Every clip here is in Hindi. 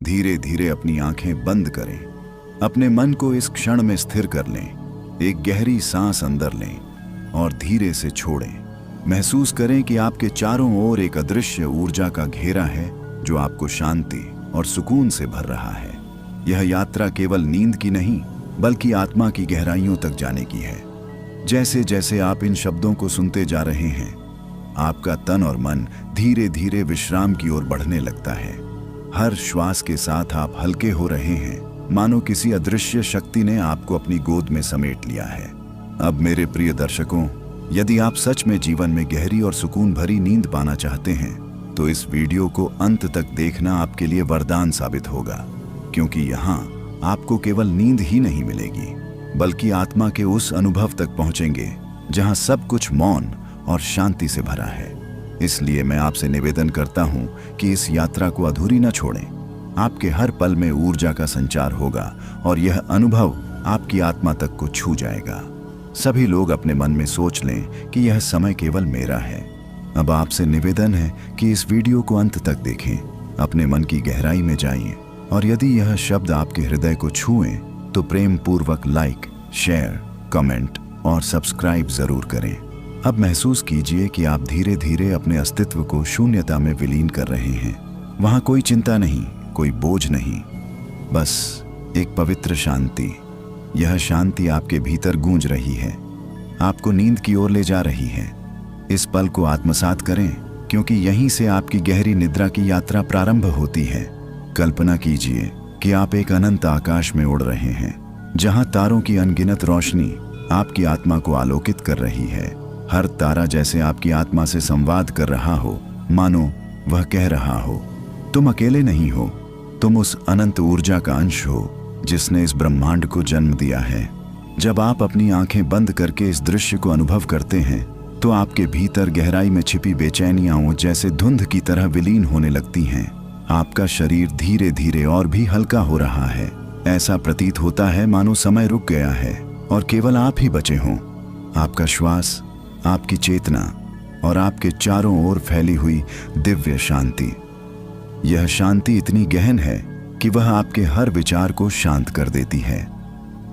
धीरे धीरे अपनी आंखें बंद करें। अपने मन को इस क्षण में स्थिर कर लें। एक गहरी सांस अंदर लें और धीरे से छोड़ें। महसूस करें कि आपके चारों ओर एक अदृश्य ऊर्जा का घेरा है जो आपको शांति और सुकून से भर रहा है। यह यात्रा केवल नींद की नहीं बल्कि आत्मा की गहराइयों तक जाने की है। जैसे जैसे आप इन शब्दों को सुनते जा रहे हैं, आपका तन और मन धीरे धीरे विश्राम की ओर बढ़ने लगता है। हर श्वास के साथ आप हल्के हो रहे हैं, मानो किसी अदृश्य शक्ति ने आपको अपनी गोद में समेट लिया है। अब मेरे प्रिय दर्शकों, यदि आप सच में जीवन में गहरी और सुकून भरी नींद पाना चाहते हैं तो इस वीडियो को अंत तक देखना आपके लिए वरदान साबित होगा, क्योंकि यहाँ आपको केवल नींद ही नहीं मिलेगी बल्कि आत्मा के उस अनुभव तक पहुंचेंगे जहां सब कुछ मौन और शांति से भरा है। इसलिए मैं आपसे निवेदन करता हूं कि इस यात्रा को अधूरी न छोड़ें। आपके हर पल में ऊर्जा का संचार होगा और यह अनुभव आपकी आत्मा तक को छू जाएगा। सभी लोग अपने मन में सोच लें कि यह समय केवल मेरा है। अब आपसे निवेदन है कि इस वीडियो को अंत तक देखें, अपने मन की गहराई में जाइए और यदि यह शब्द आपके हृदय को छुएं तो प्रेम पूर्वक लाइक, शेयर, कमेंट और सब्सक्राइब जरूर करें। अब महसूस कीजिए कि आप धीरे धीरे अपने अस्तित्व को शून्यता में विलीन कर रहे हैं। वहां कोई चिंता नहीं, कोई बोझ नहीं, बस एक पवित्र शांति। यह शांति आपके भीतर गूंज रही है, आपको नींद की ओर ले जा रही है। इस पल को आत्मसात करें, क्योंकि यहीं से आपकी गहरी निद्रा की यात्रा प्रारंभ होती है। कल्पना कीजिए कि आप एक अनंत आकाश में उड़ रहे हैं, जहां तारों की अनगिनत रोशनी आपकी आत्मा को आलोकित कर रही है। हर तारा जैसे आपकी आत्मा से संवाद कर रहा हो, मानो वह कह रहा हो, तुम अकेले नहीं हो, तुम उस अनंत ऊर्जा का अंश हो जिसने इस ब्रह्मांड को जन्म दिया है। जब आप अपनी आंखें बंद करके इस दृश्य को अनुभव करते हैं तो आपके भीतर गहराई में छिपी बेचैनियां जैसे धुंध की तरह विलीन होने लगती हैं। आपका शरीर धीरे धीरे और भी हल्का हो रहा है। ऐसा प्रतीत होता है मानो समय रुक गया है और केवल आप ही बचे हों। आपका श्वास, आपकी चेतना और आपके चारों ओर फैली हुई दिव्य शांति। यह शांति इतनी गहन है कि वह आपके हर विचार को शांत कर देती है।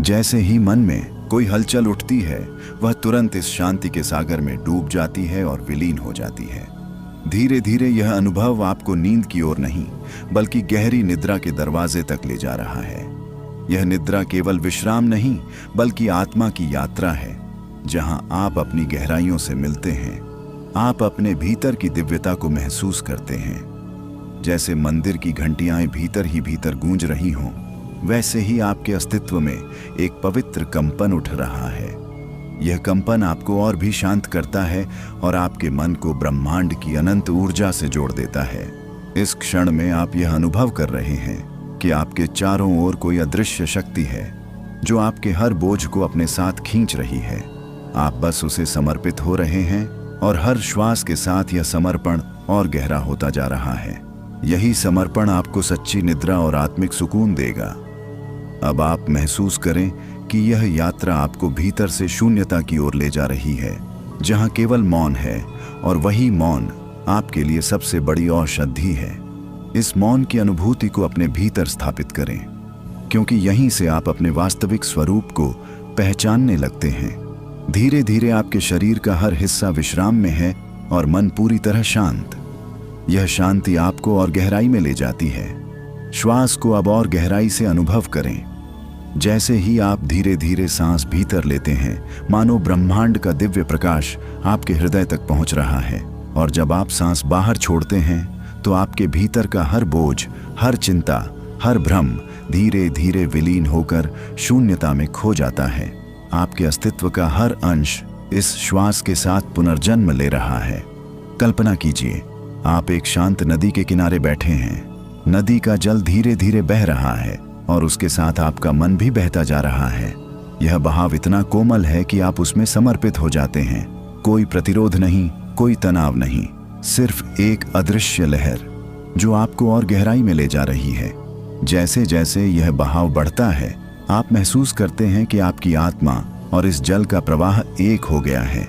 जैसे ही मन में कोई हलचल उठती है, वह तुरंत इस शांति के सागर में डूब जाती है और विलीन हो जाती है। धीरे धीरे यह अनुभव आपको नींद की ओर नहीं बल्कि गहरी निद्रा के दरवाजे तक ले जा रहा है। यह निद्रा केवल विश्राम नहीं बल्कि आत्मा की यात्रा है, जहां आप अपनी गहराइयों से मिलते हैं। आप अपने भीतर की दिव्यता को महसूस करते हैं। जैसे मंदिर की घंटियां भीतर ही भीतर गूंज रही हों, वैसे ही आपके अस्तित्व में एक पवित्र कंपन उठ रहा है। यह कंपन आपको और भी शांत करता है और आपके मन को ब्रह्मांड की अनंत ऊर्जा से जोड़ देता है। इस क्षण में आप यह अनुभव कर रहे हैं कि आपके चारों ओर कोई अदृश्य शक्ति है जो आपके हर बोझ को अपने साथ खींच रही है। आप बस उसे समर्पित हो रहे हैं और हर श्वास के साथ यह समर्पण और गहरा होता जा रहा है। यही समर्पण आपको सच्ची निद्रा और आत्मिक सुकून देगा। अब आप महसूस करें कि यह यात्रा आपको भीतर से शून्यता की ओर ले जा रही है, जहां केवल मौन है और वही मौन आपके लिए सबसे बड़ी औषधि है। इस मौन की अनुभूति को अपने भीतर स्थापित करें, क्योंकि यहीं से आप अपने वास्तविक स्वरूप को पहचानने लगते हैं। धीरे धीरे आपके शरीर का हर हिस्सा विश्राम में है और मन पूरी तरह शांत। यह शांति आपको और गहराई में ले जाती है। श्वास को अब और गहराई से अनुभव करें। जैसे ही आप धीरे धीरे सांस भीतर लेते हैं, मानो ब्रह्मांड का दिव्य प्रकाश आपके हृदय तक पहुंच रहा है, और जब आप सांस बाहर छोड़ते हैं तो आपके भीतर का हर बोझ, हर चिंता, हर भ्रम धीरे धीरे विलीन होकर शून्यता में खो जाता है। आपके अस्तित्व का हर अंश इस श्वास के साथ पुनर्जन्म ले रहा है। कल्पना कीजिए, आप एक शांत नदी के किनारे बैठे हैं। नदी का जल धीरे धीरे बह रहा है और उसके साथ आपका मन भी बहता जा रहा है। यह बहाव इतना कोमल है कि आप उसमें समर्पित हो जाते हैं। कोई प्रतिरोध नहीं, कोई तनाव नहीं, सिर्फ एक अदृश्य लहर जो आपको और गहराई में ले जा रही है। जैसे जैसे यह बहाव बढ़ता है, आप महसूस करते हैं कि आपकी आत्मा और इस जल का प्रवाह एक हो गया है।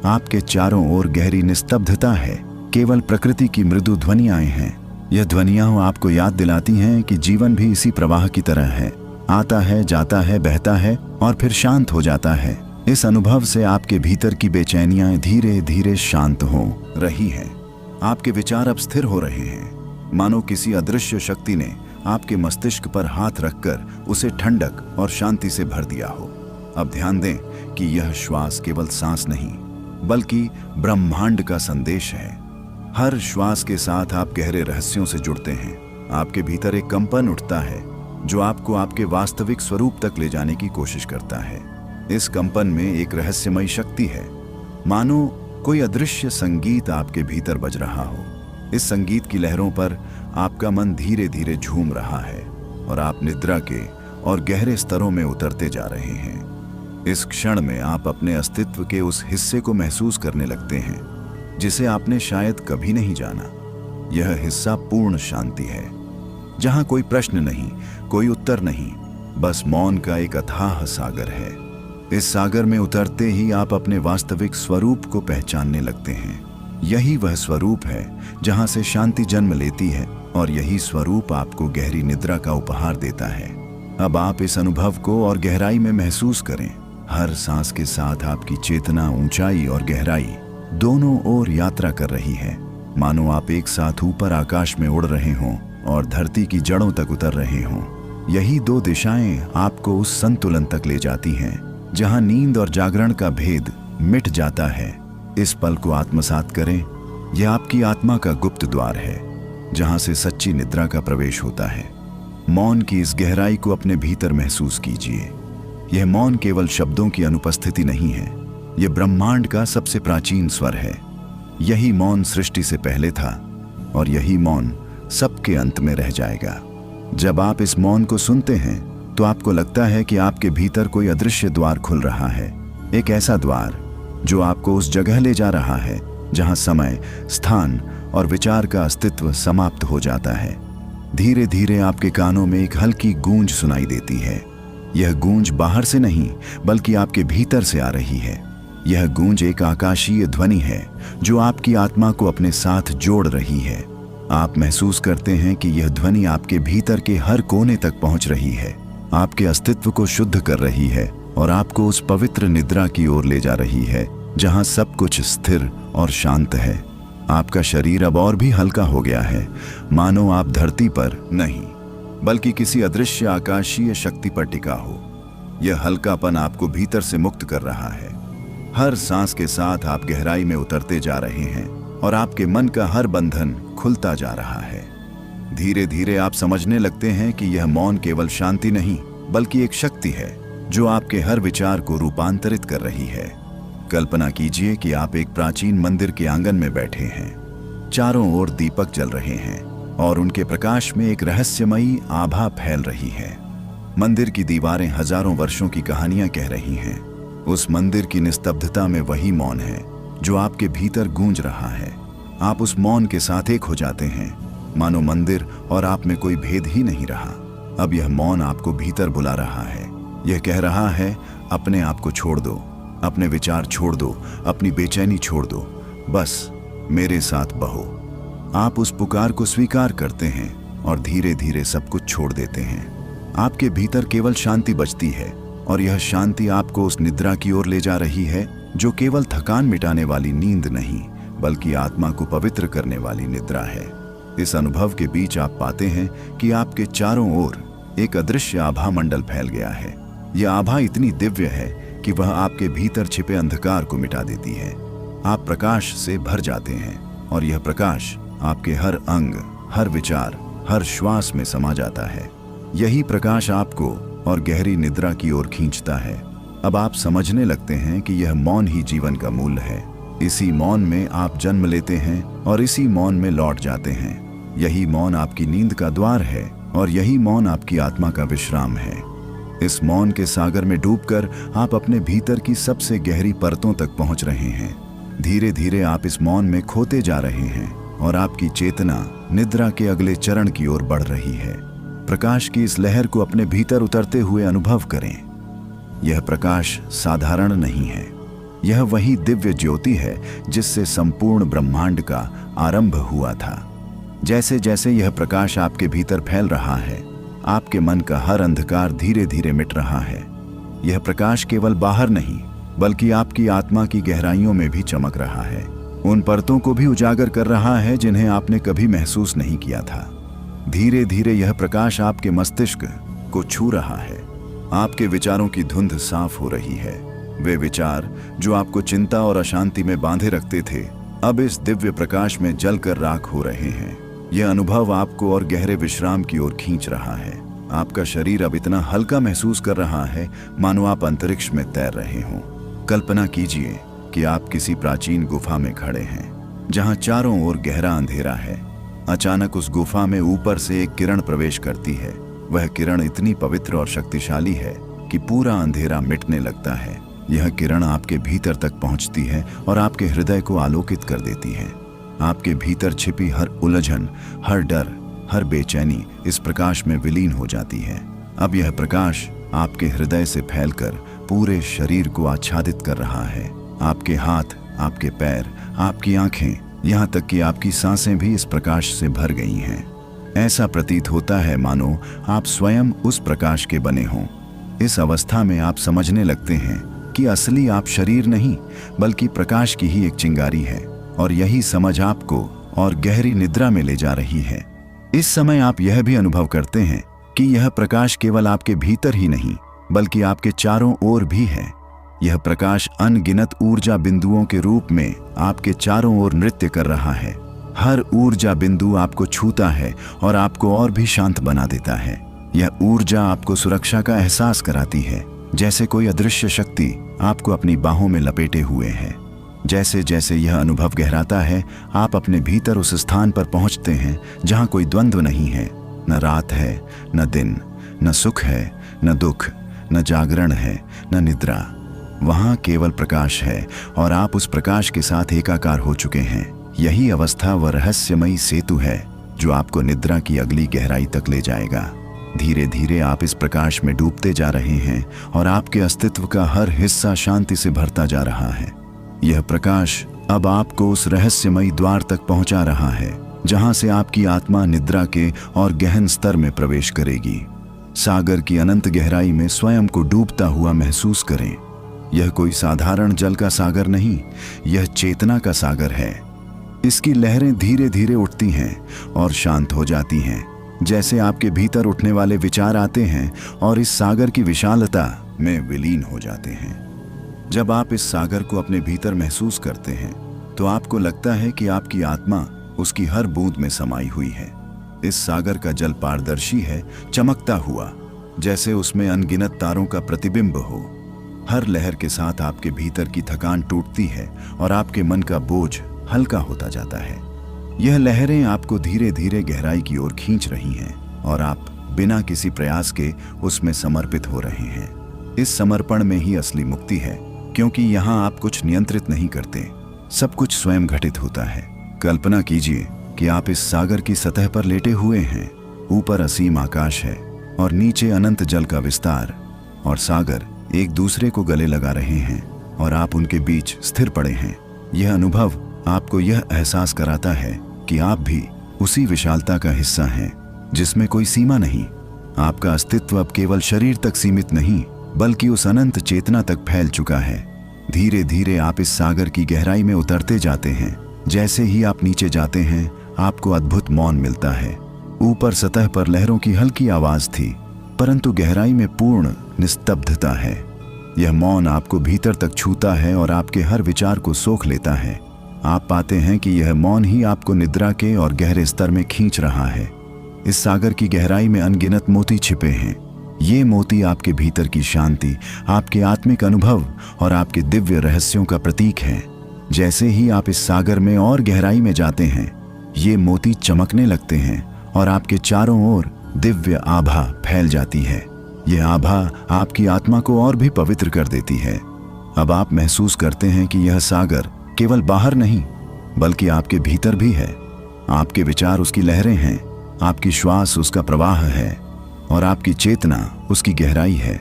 आपके चारों ओर गहरी निस्तब्धता है, केवल प्रकृति की मृदु ध्वनियां हैं। यह ध्वनियां आपको याद दिलाती हैं कि जीवन भी इसी प्रवाह की तरह है, आता है, जाता है, बहता है और फिर शांत हो जाता है। इस अनुभव से आपके भीतर की बेचैनियां धीरे धीरे शांत हो रही हैं। आपके विचार अब स्थिर हो रहे हैं, मानो किसी अदृश्य शक्ति ने आपके मस्तिष्क पर हाथ रखकर उसे ठंडक और शांति से भर दिया हो। अब ध्यान दें कि यह श्वास केवल सांस नहीं, बल्कि ब्रह्मांड का संदेश है। हर श्वास के साथ आप गहरे रहस्यों से जुड़ते हैं। आपके भीतर एक कंपन उठता है जो आपको आपके वास्तविक स्वरूप तक ले जाने की कोशिश करता है। इस कंपन में एक रहस्यमयी शक्ति है, मानो कोई अदृश्य संगीत आपके भीतर बज रहा हो। इस संगीत की लहरों पर आपका मन धीरे धीरे झूम रहा है और आप निद्रा के और गहरे स्तरों में उतरते जा रहे हैं। इस क्षण में आप अपने अस्तित्व के उस हिस्से को महसूस करने लगते हैं जिसे आपने शायद कभी नहीं जाना। यह हिस्सा पूर्ण शांति है, जहां कोई प्रश्न नहीं, कोई उत्तर नहीं, बस मौन का एक अथाह सागर है। इस सागर में उतरते ही आप अपने वास्तविक स्वरूप को पहचानने लगते हैं। यही वह स्वरूप है जहां से शांति जन्म लेती है और यही स्वरूप आपको गहरी निद्रा का उपहार देता है। अब आप इस अनुभव को और गहराई में महसूस करें। हर सांस के साथ आपकी चेतना ऊंचाई और गहराई दोनों ओर यात्रा कर रही है, मानो आप एक साथ ऊपर आकाश में उड़ रहे हों और धरती की जड़ों तक उतर रहे हों। यही दो दिशाएं आपको उस संतुलन तक ले जाती हैं जहां नींद और जागरण का भेद मिट जाता है। इस पल को आत्मसात करें। यह आपकी आत्मा का गुप्त द्वार है, जहां से सच्ची निद्रा का प्रवेश होता है। मौन की इस गहराई को अपने भीतर महसूस कीजिए। यह मौन केवल शब्दों की अनुपस्थिति नहीं है, यह ब्रह्मांड का सबसे प्राचीन स्वर है। यही मौन सृष्टि से पहले था और यही मौन सबके अंत में रह जाएगा। जब आप इस मौन को सुनते हैं तो आपको लगता है कि आपके भीतर कोई अदृश्य द्वार खुल रहा है, एक ऐसा द्वार जो आपको उस जगह ले जा रहा है जहां समय, स्थान और विचार का अस्तित्व समाप्त हो जाता है। धीरे धीरे आपके कानों में एक हल्की गूंज सुनाई देती है। यह गूंज बाहर से नहीं, बल्कि आपके भीतर से आ रही है। यह गूंज एक आकाशीय ध्वनि है जो आपकी आत्मा को अपने साथ जोड़ रही है। आप महसूस करते हैं कि यह ध्वनि आपके भीतर के हर कोने तक पहुंच रही है, आपके अस्तित्व को शुद्ध कर रही है और आपको उस पवित्र निद्रा की ओर ले जा रही है जहां सब कुछ स्थिर और शांत है। आपका शरीर अब और भी हल्का हो गया है, मानो आप धरती पर नहीं, बल्कि किसी अदृश्य आकाशीय शक्ति पर टिका हो। यह हल्कापन आपको भीतर से मुक्त कर रहा है। हर सांस के साथ आप गहराई में उतरते जा रहे हैं और आपके मन का हर बंधन खुलता जा रहा है। धीरे धीरे आप समझने लगते हैं कि यह मौन केवल शांति नहीं, बल्कि एक शक्ति है जो आपके हर विचार को रूपांतरित कर रही है। कल्पना कीजिए कि आप एक प्राचीन मंदिर के आंगन में बैठे हैं। चारों ओर दीपक जल रहे हैं और उनके प्रकाश में एक रहस्यमयी आभा फैल रही है। मंदिर की दीवारें हजारों वर्षों की कहानियां कह रही हैं। उस मंदिर की निस्तब्धता में वही मौन है जो आपके भीतर गूंज रहा है। आप उस मौन के साथ एक हो जाते हैं, मानो मंदिर और आप में कोई भेद ही नहीं रहा। अब यह मौन आपको भीतर बुला रहा है। यह कह रहा है, अपने आप को छोड़ दो, अपने विचार छोड़ दो, अपनी बेचैनी छोड़ दो, बस मेरे साथ बहो। आप उस पुकार को स्वीकार करते हैं और धीरे धीरे सब कुछ छोड़ देते हैं। आपके भीतर केवल शांति बचती है और यह शांति आपको उस निद्रा की ओर ले जा रही है जो केवल थकान मिटाने वाली नींद नहीं, बल्कि आत्मा को पवित्र करने वाली निद्रा है। इस अनुभव के बीच आप पाते हैं कि आपके चारों ओर एक अदृश्य आभा मंडल फैल गया है। यह आभा इतनी दिव्य है कि वह आपके भीतर छिपे अंधकार को मिटा देती है। आप प्रकाश से भर जाते हैं और यह प्रकाश आपके हर अंग, हर विचार, हर श्वास में समा जाता है। यही प्रकाश आपको और गहरी निद्रा की ओर खींचता है। अब आप समझने लगते हैं कि यह मौन ही जीवन का मूल है। इसी मौन में आप जन्म लेते हैं और इसी मौन में लौट जाते हैं। यही मौन आपकी नींद का द्वार है और यही मौन आपकी आत्मा का विश्राम है। इस मौन के सागर में डूबकर आप अपने भीतर की सबसे गहरी परतों तक पहुंच रहे हैं। धीरे धीरे आप इस मौन में खोते जा रहे हैं और आपकी चेतना निद्रा के अगले चरण की ओर बढ़ रही है। प्रकाश की इस लहर को अपने भीतर उतरते हुए अनुभव करें। यह प्रकाश साधारण नहीं है, यह वही दिव्य ज्योति है जिससे संपूर्ण ब्रह्मांड का आरंभ हुआ था। जैसे जैसे यह प्रकाश आपके भीतर फैल रहा है, आपके मन का हर अंधकार धीरे धीरे मिट रहा है। यह प्रकाश केवल बाहर नहीं, बल्कि आपकी आत्मा की गहराइयों में भी चमक रहा है। उन परतों को भी उजागर कर रहा है जिन्हें आपने कभी महसूस नहीं किया था। धीरे धीरे यह प्रकाश आपके मस्तिष्क को छू रहा है। आपके विचारों की धुंध साफ हो रही है। वे विचार जो आपको चिंता और अशांति में बांधे रखते थे, अब इस दिव्य प्रकाश में जलकर राख हो रहे हैं। यह अनुभव आपको और गहरे विश्राम की ओर खींच रहा है। आपका शरीर अब इतना हल्का महसूस कर रहा है मानो आप अंतरिक्ष में तैर रहे हों। कल्पना कीजिए कि आप किसी प्राचीन गुफा में खड़े हैं, जहां चारों ओर गहरा अंधेरा है। अचानक उस गुफा में ऊपर से एक किरण प्रवेश करती है। वह किरण इतनी पवित्र और शक्तिशाली है कि पूरा अंधेरा मिटने लगता है। यह किरण आपके भीतर तक पहुंचती है और आपके हृदय को आलोकित कर देती है। आपके भीतर छिपी हर उलझन, हर डर, हर बेचैनी इस प्रकाश में विलीन हो जाती है। अब यह प्रकाश आपके हृदय से फैलकर पूरे शरीर को आच्छादित कर रहा है। आपके हाथ, आपके पैर, आपकी आंखें, यहाँ तक कि आपकी सांसें भी इस प्रकाश से भर गई हैं। ऐसा प्रतीत होता है मानो आप स्वयं उस प्रकाश के बने हों। इस अवस्था में आप समझने लगते हैं कि असली आप शरीर नहीं, बल्कि प्रकाश की ही एक चिंगारी है, और यही समझ आपको और गहरी निद्रा में ले जा रही है। इस समय आप यह भी अनुभव करते हैं कि यह प्रकाश केवल आपके भीतर ही नहीं, बल्कि आपके चारों ओर भी है। यह प्रकाश अनगिनत ऊर्जा बिंदुओं के रूप में आपके चारों ओर नृत्य कर रहा है। हर ऊर्जा बिंदु आपको छूता है और आपको और भी शांत बना देता है। यह ऊर्जा आपको सुरक्षा का एहसास कराती है, जैसे कोई अदृश्य शक्ति आपको अपनी बाहों में लपेटे हुए है। जैसे जैसे यह अनुभव गहराता है, आप अपने भीतर उस स्थान पर पहुंचते हैं जहां कोई द्वंद्व नहीं है। न रात है, न दिन, न सुख है, न दुख, न जागरण है, न निद्रा। वहां केवल प्रकाश है और आप उस प्रकाश के साथ एकाकार हो चुके हैं। यही अवस्था वह रहस्यमयी सेतु है जो आपको निद्रा की अगली गहराई तक ले जाएगा। धीरे धीरे आप इस प्रकाश में डूबते जा रहे हैं और आपके अस्तित्व का हर हिस्सा शांति से भरता जा रहा है। यह प्रकाश अब आपको उस रहस्यमयी द्वार तक पहुंचा रहा है जहां से आपकी आत्मा निद्रा के और गहन स्तर में प्रवेश करेगी। सागर की अनंत गहराई में स्वयं को डूबता हुआ महसूस करें। यह कोई साधारण जल का सागर नहीं, यह चेतना का सागर है। इसकी लहरें धीरे धीरे उठती हैं और शांत हो जाती हैं, जैसे आपके भीतर उठने वाले विचार आते हैं और इस सागर की विशालता में विलीन हो जाते हैं। जब आप इस सागर को अपने भीतर महसूस करते हैं, तो आपको लगता है कि आपकी आत्मा उसकी हर बूंद में समाई हुई है। इस सागर का जल पारदर्शी है, चमकता हुआ, जैसे उसमें अनगिनत तारों का प्रतिबिंब हो। हर लहर के साथ आपके भीतर की थकान टूटती है और आपके मन का बोझ हल्का होता जाता है। यह लहरें आपको धीरे धीरे गहराई की ओर खींच रही हैं और आप बिना किसी प्रयास के उसमें समर्पित हो रहे हैं। इस समर्पण में ही असली मुक्ति है, क्योंकि यहाँ आप कुछ नियंत्रित नहीं करते, सब कुछ स्वयं घटित होता है। कल्पना कीजिए कि आप इस सागर की सतह पर लेटे हुए हैं। ऊपर असीम आकाश है और नीचे अनंत जल का विस्तार, और सागर एक दूसरे को गले लगा रहे हैं और आप उनके बीच स्थिर पड़े हैं। यह अनुभव आपको यह एहसास कराता है कि आप भी उसी विशालता का हिस्सा हैं जिसमें कोई सीमा नहीं। आपका अस्तित्व अब केवल शरीर तक सीमित नहीं, बल्कि उस अनंत चेतना तक फैल चुका है। धीरे धीरे आप इस सागर की गहराई में उतरते जाते हैं। जैसे ही आप नीचे जाते हैं, आपको अद्भुत मौन मिलता है। ऊपर सतह पर लहरों की हल्की आवाज थी, परंतु गहराई में पूर्ण निस्तब्धता है। यह मौन आपको भीतर तक छूता है और आपके हर विचार को सोख लेता है। आप पाते हैं कि यह मौन ही आपको निद्रा के और गहरे स्तर में खींच रहा है। इस सागर की गहराई में अनगिनत मोती छिपे हैं। ये मोती आपके भीतर की शांति, आपके आत्मिक अनुभव और आपके दिव्य रहस्यों का प्रतीक हैं। जैसे ही आप इस सागर में और गहराई में जाते हैं, ये मोती चमकने लगते हैं और आपके चारों ओर दिव्य आभा फैल जाती है। यह आभा आपकी आत्मा को और भी पवित्र कर देती है। अब आप महसूस करते हैं कि यह सागर केवल बाहर नहीं, बल्कि आपके भीतर भी है। आपके विचार उसकी लहरें हैं, आपकी श्वास उसका प्रवाह है और आपकी चेतना उसकी गहराई है।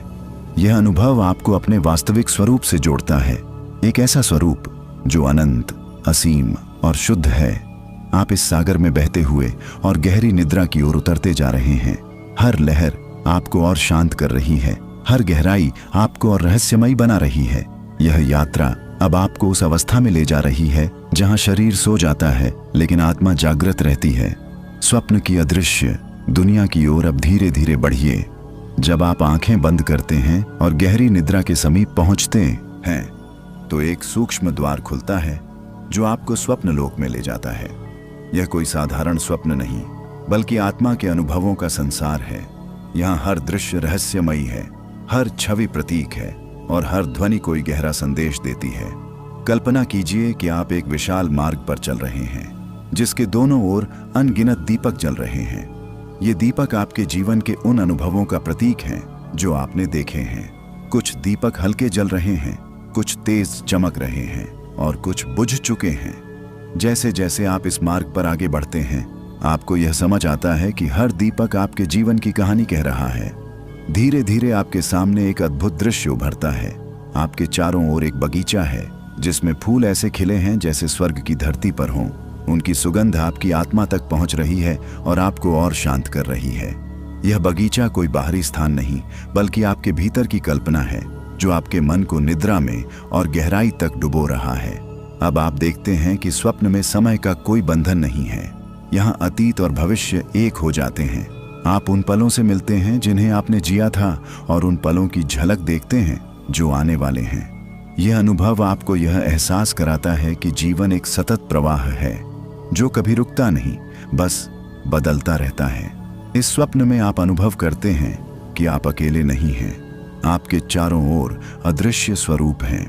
यह अनुभव आपको अपने वास्तविक स्वरूप से जोड़ता है, एक ऐसा स्वरूप जो अनंत, असीम और शुद्ध है। आप इस सागर में बहते हुए और गहरी निद्रा की ओर उतरते जा रहे हैं। हर लहर आपको और शांत कर रही है, हर गहराई आपको और रहस्यमयी बना रही है। यह यात्रा अब आपको उस अवस्था में ले जा रही है जहां शरीर सो जाता है लेकिन आत्मा जागृत रहती है। स्वप्न की अदृश्य दुनिया की ओर अब धीरे धीरे बढ़िए। जब आप आंखें बंद करते हैं और गहरी निद्रा के समीप पहुंचते हैं तो एक सूक्ष्म द्वार खुलता है जो आपको स्वप्न लोक में ले जाता है। यह कोई साधारण स्वप्न नहीं बल्कि आत्मा के अनुभवों का संसार है। यहाँ हर दृश्य रहस्यमयी है, हर छवि प्रतीक है और हर ध्वनि कोई गहरा संदेश देती है। कल्पना कीजिए कि आप एक विशाल मार्ग पर चल रहे हैं जिसके दोनों ओर अनगिनत दीपक जल रहे हैं। ये दीपक आपके जीवन के उन अनुभवों का प्रतीक हैं जो आपने देखे हैं। कुछ दीपक हल्के जल रहे हैं, कुछ तेज चमक रहे हैं और कुछ बुझ चुके हैं। जैसे जैसे आप इस मार्ग पर आगे बढ़ते हैं आपको यह समझ आता है कि हर दीपक आपके जीवन की कहानी कह रहा है। धीरे धीरे आपके सामने एक अद्भुत दृश्य उभरता है। आपके चारों ओर एक बगीचा है जिसमें फूल ऐसे खिले हैं जैसे स्वर्ग की धरती पर हों। उनकी सुगंध आपकी आत्मा तक पहुंच रही है और आपको और शांत कर रही है। यह बगीचा कोई बाहरी स्थान नहीं बल्कि आपके भीतर की कल्पना है जो आपके मन को निद्रा में और गहराई तक डुबो रहा है। अब आप देखते हैं कि स्वप्न में समय का कोई बंधन नहीं है। यहाँ अतीत और भविष्य एक हो जाते हैं। आप उन पलों से मिलते हैं जिन्हें आपने जिया था और उन पलों की झलक देखते हैं जो आने वाले हैं। यह अनुभव आपको यह एहसास कराता है कि जीवन एक सतत प्रवाह है जो कभी रुकता नहीं, बस बदलता रहता है। इस स्वप्न में आप अनुभव करते हैं कि आप अकेले नहीं हैं। आपके चारों ओर अदृश्य स्वरूप हैं।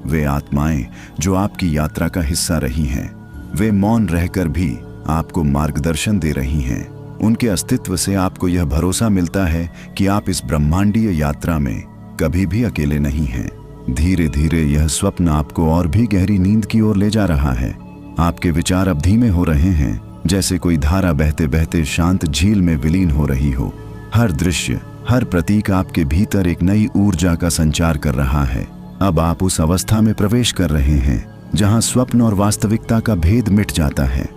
वे आत्माएं जो आपकी यात्रा का हिस्सा रही हैं। वे मौन रहकर भी आपको मार्गदर्शन दे रही हैं। उनके अस्तित्व से आपको यह भरोसा मिलता है कि आप इस ब्रह्मांडीय यात्रा में कभी भी अकेले नहीं हैं। धीरे धीरे यह स्वप्न आपको और भी गहरी नींद की ओर ले जा रहा है। आपके विचार अब धीमे हो रहे हैं, जैसे कोई धारा बहते बहते शांत झील में विलीन हो रही हो। हर दृश्य, हर प्रतीक आपके भीतर एक नई ऊर्जा का संचार कर रहा है। अब आप उस अवस्था में प्रवेश कर रहे हैं जहां स्वप्न और वास्तविकता का भेद मिट जाता है।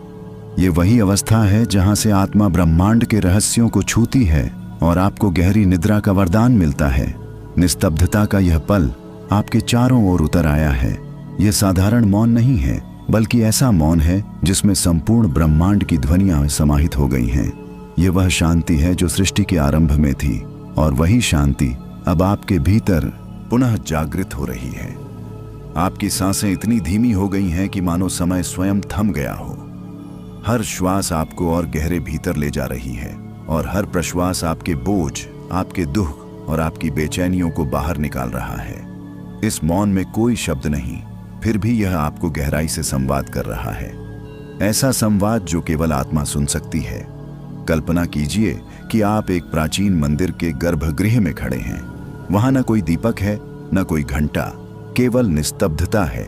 ये वही अवस्था है जहां से आत्मा ब्रह्मांड के रहस्यों को छूती है और आपको गहरी निद्रा का वरदान मिलता है। निस्तब्धता का यह पल आपके चारों ओर उतर आया है। यह साधारण मौन नहीं है बल्कि ऐसा मौन है जिसमें संपूर्ण ब्रह्मांड की ध्वनियां समाहित हो गई हैं। यह वह शांति है जो सृष्टि के आरंभ में थी और वही शांति अब आपके भीतर पुनः जागृत हो रही है। आपकी सांसें इतनी धीमी हो गई हैं कि मानो समय स्वयं थम गया हो। हर श्वास आपको और गहरे भीतर ले जा रही है और हर प्रश्वास आपके बोझ, आपके दुख और आपकी बेचैनियों को बाहर निकाल रहा है। इस मौन में कोई शब्द नहीं, फिर भी यह आपको गहराई से संवाद कर रहा है। ऐसा संवाद जो केवल आत्मा सुन सकती है। कल्पना कीजिए कि आप एक प्राचीन मंदिर के गर्भगृह में खड़े हैं। वहां न कोई दीपक है, न कोई घंटा, केवल निस्तब्धता है।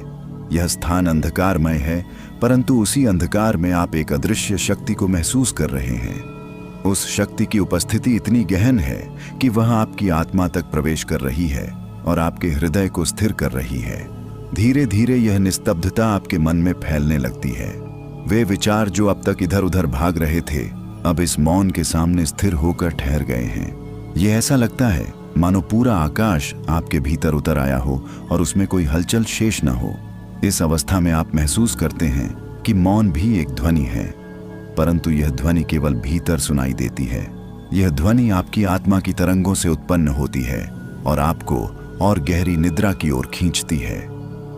यह स्थान अंधकारमय है, परंतु उसी अंधकार में आप एक अदृश्य शक्ति को महसूस कर रहे हैं। उस शक्ति की उपस्थिति इतनी गहन है कि वह आपकी आत्मा तक प्रवेश कर रही है और आपके हृदय को स्थिर कर रही है। धीरे धीरे यह निस्तब्धता आपके मन में फैलने लगती है। वे विचार जो अब तक इधर उधर भाग रहे थे अब इस मौन के सामने स्थिर होकर ठहर गए हैं। यह ऐसा लगता है मानो पूरा आकाश आपके भीतर उतर आया हो और उसमें कोई हलचल शेष न हो। इस अवस्था में आप महसूस करते हैं कि मौन भी एक ध्वनि है, परंतु यह ध्वनि केवल भीतर सुनाई देती है। यह ध्वनि आपकी आत्मा की तरंगों से उत्पन्न होती है और आपको और गहरी निद्रा की ओर खींचती है।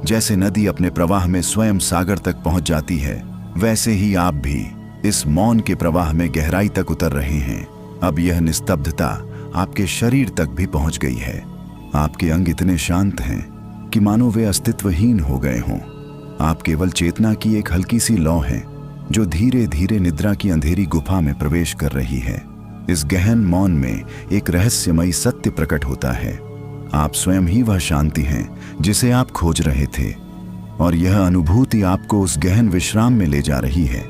जैसे नदी अपने प्रवाह में स्वयं सागर तक पहुंच जाती है, वैसे ही आप भी इस मौन के प्रवाह में गहराई तक उतर रहे हैं। अब यह निस्तब्धता आपके शरीर तक भी पहुंच गई है। आपके अंग इतने शांत हैं कि मानो वे अस्तित्वहीन हो गए हों। आप केवल चेतना की एक हल्की सी लौ हैं जो धीरे धीरे निद्रा की अंधेरी गुफा में प्रवेश कर रही है। इस गहन मौन में एक रहस्यमयी सत्य प्रकट होता है। आप स्वयं ही वह शांति हैं जिसे आप खोज रहे थे और यह अनुभूति आपको उस गहन विश्राम में ले जा रही है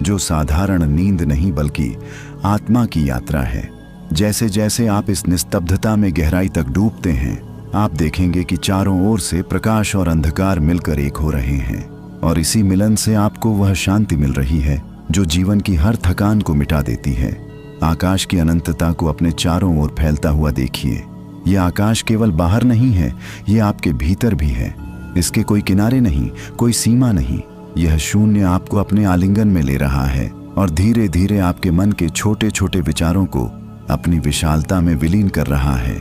जो साधारण नींद नहीं बल्कि आत्मा की यात्रा है। जैसे जैसे आप इस निस्तब्धता में गहराई तक डूबते हैं आप देखेंगे कि चारों ओर से प्रकाश और अंधकार मिलकर एक हो रहे हैं। और इसी मिलन से आपको वह शांति मिल रही है जो जीवन की हर थकान को मिटा देती है। आकाश की अनंतता को अपने चारों ओर फैलता हुआ देखिए। यह आकाश केवल बाहर नहीं है, यह आपके भीतर भी है। इसके कोई किनारे नहीं, कोई सीमा नहीं। यह शून्य आपको अपने आलिंगन में ले रहा है और धीरे धीरे आपके मन के छोटे छोटे विचारों को अपनी विशालता में विलीन कर रहा है।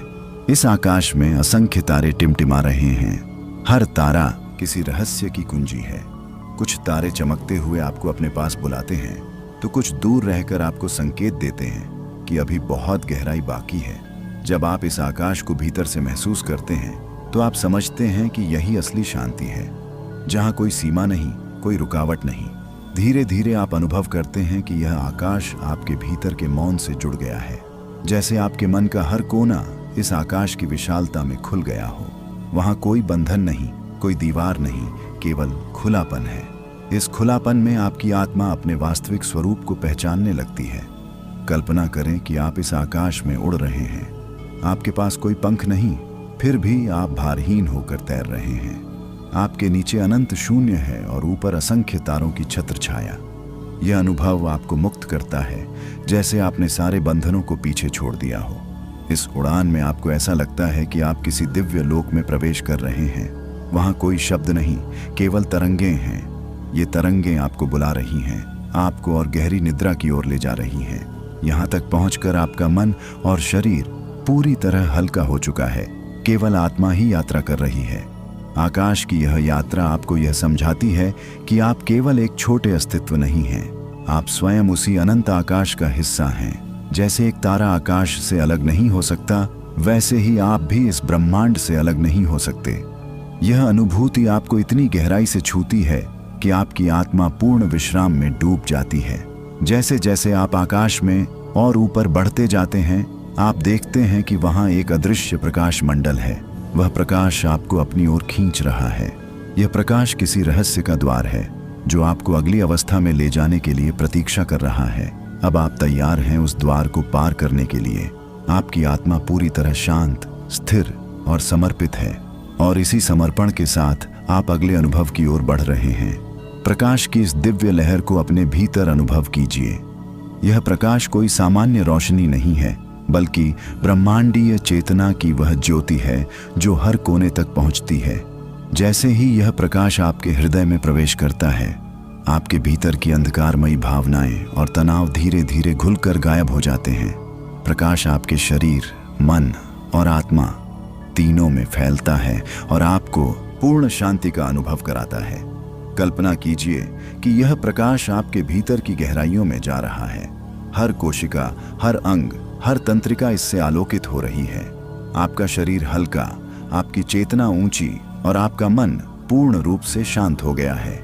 इस आकाश में असंख्य तारे टिमटिमा रहे हैं। हर तारा किसी रहस्य की कुंजी है। कुछ तारे चमकते हुए आपको अपने पास बुलाते हैं, तो कुछ दूर रहकर आपको संकेत देते हैं कि अभी बहुत गहराई बाकी है। जब आप इस आकाश को भीतर से महसूस करते हैं तो आप समझते हैं कि यही असली शांति है, जहां कोई सीमा नहीं, कोई रुकावट नहीं। धीरे धीरे आप अनुभव करते हैं कि यह आकाश आपके भीतर के मौन से जुड़ गया है, जैसे आपके मन का हर कोना इस आकाश की विशालता में खुल गया हो। वहां कोई बंधन नहीं, कोई दीवार नहीं, केवल खुलापन है। इस खुलापन में आपकी आत्मा अपने वास्तविक स्वरूप को पहचानने लगती है। कल्पना करें कि आप इस आकाश में उड़ रहे हैं। आपके पास कोई पंख नहीं, फिर भी आप भारहीन होकर तैर रहे हैं। आपके नीचे अनंत शून्य है और ऊपर असंख्य तारों की छत्र छाया। यह अनुभव आपको मुक्त करता है, जैसे आपने सारे बंधनों को पीछे छोड़ दिया हो। इस उड़ान में आपको ऐसा लगता है कि आप किसी दिव्य लोक में प्रवेश कर रहे हैं। वहां कोई शब्द नहीं, केवल तरंगें हैं। ये तरंगें आपको बुला रही हैं, आपको और गहरी निद्रा की ओर ले जा रही हैं। यहाँ तक पहुंचकर आपका मन और शरीर पूरी तरह हल्का हो चुका है। केवल आत्मा ही यात्रा कर रही है। आकाश की यह यात्रा आपको यह समझाती है कि आप केवल एक छोटे अस्तित्व नहीं हैं, आप स्वयं उसी अनंत आकाश का हिस्सा हैं। जैसे एक तारा आकाश से अलग नहीं हो सकता, वैसे ही आप भी इस ब्रह्मांड से अलग नहीं हो सकते। यह अनुभूति आपको इतनी गहराई से छूती है कि आपकी आत्मा पूर्ण विश्राम में डूब जाती है। जैसे जैसे आप आकाश में और ऊपर बढ़ते जाते हैं, आप देखते हैं कि वहां एक अदृश्य प्रकाश मंडल है। वह प्रकाश आपको अपनी ओर खींच रहा है। यह प्रकाश किसी रहस्य का द्वार है जो आपको अगली अवस्था में ले जाने के लिए प्रतीक्षा कर रहा है। अब आप तैयार हैं उस द्वार को पार करने के लिए। आपकी आत्मा पूरी तरह शांत, स्थिर और समर्पित है, और इसी समर्पण के साथ आप अगले अनुभव की ओर बढ़ रहे हैं। प्रकाश की इस दिव्य लहर को अपने भीतर अनुभव कीजिए। यह प्रकाश कोई सामान्य रोशनी नहीं है, बल्कि ब्रह्मांडीय चेतना की वह ज्योति है जो हर कोने तक पहुंचती है। जैसे ही यह प्रकाश आपके हृदय में प्रवेश करता है, आपके भीतर की अंधकारमयी भावनाएं और तनाव धीरे धीरे घुलकर गायब हो जाते हैं। प्रकाश आपके शरीर, मन और आत्मा तीनों में फैलता है और आपको पूर्ण शांति का अनुभव कराता है। कल्पना कीजिए कि यह प्रकाश आपके भीतर की गहराइयों में जा रहा है। हर कोशिका, हर अंग, हर तंत्रिका इससे आलोकित हो रही है। आपका शरीर हल्का, आपकी चेतना ऊंची और आपका मन पूर्ण रूप से शांत हो गया है।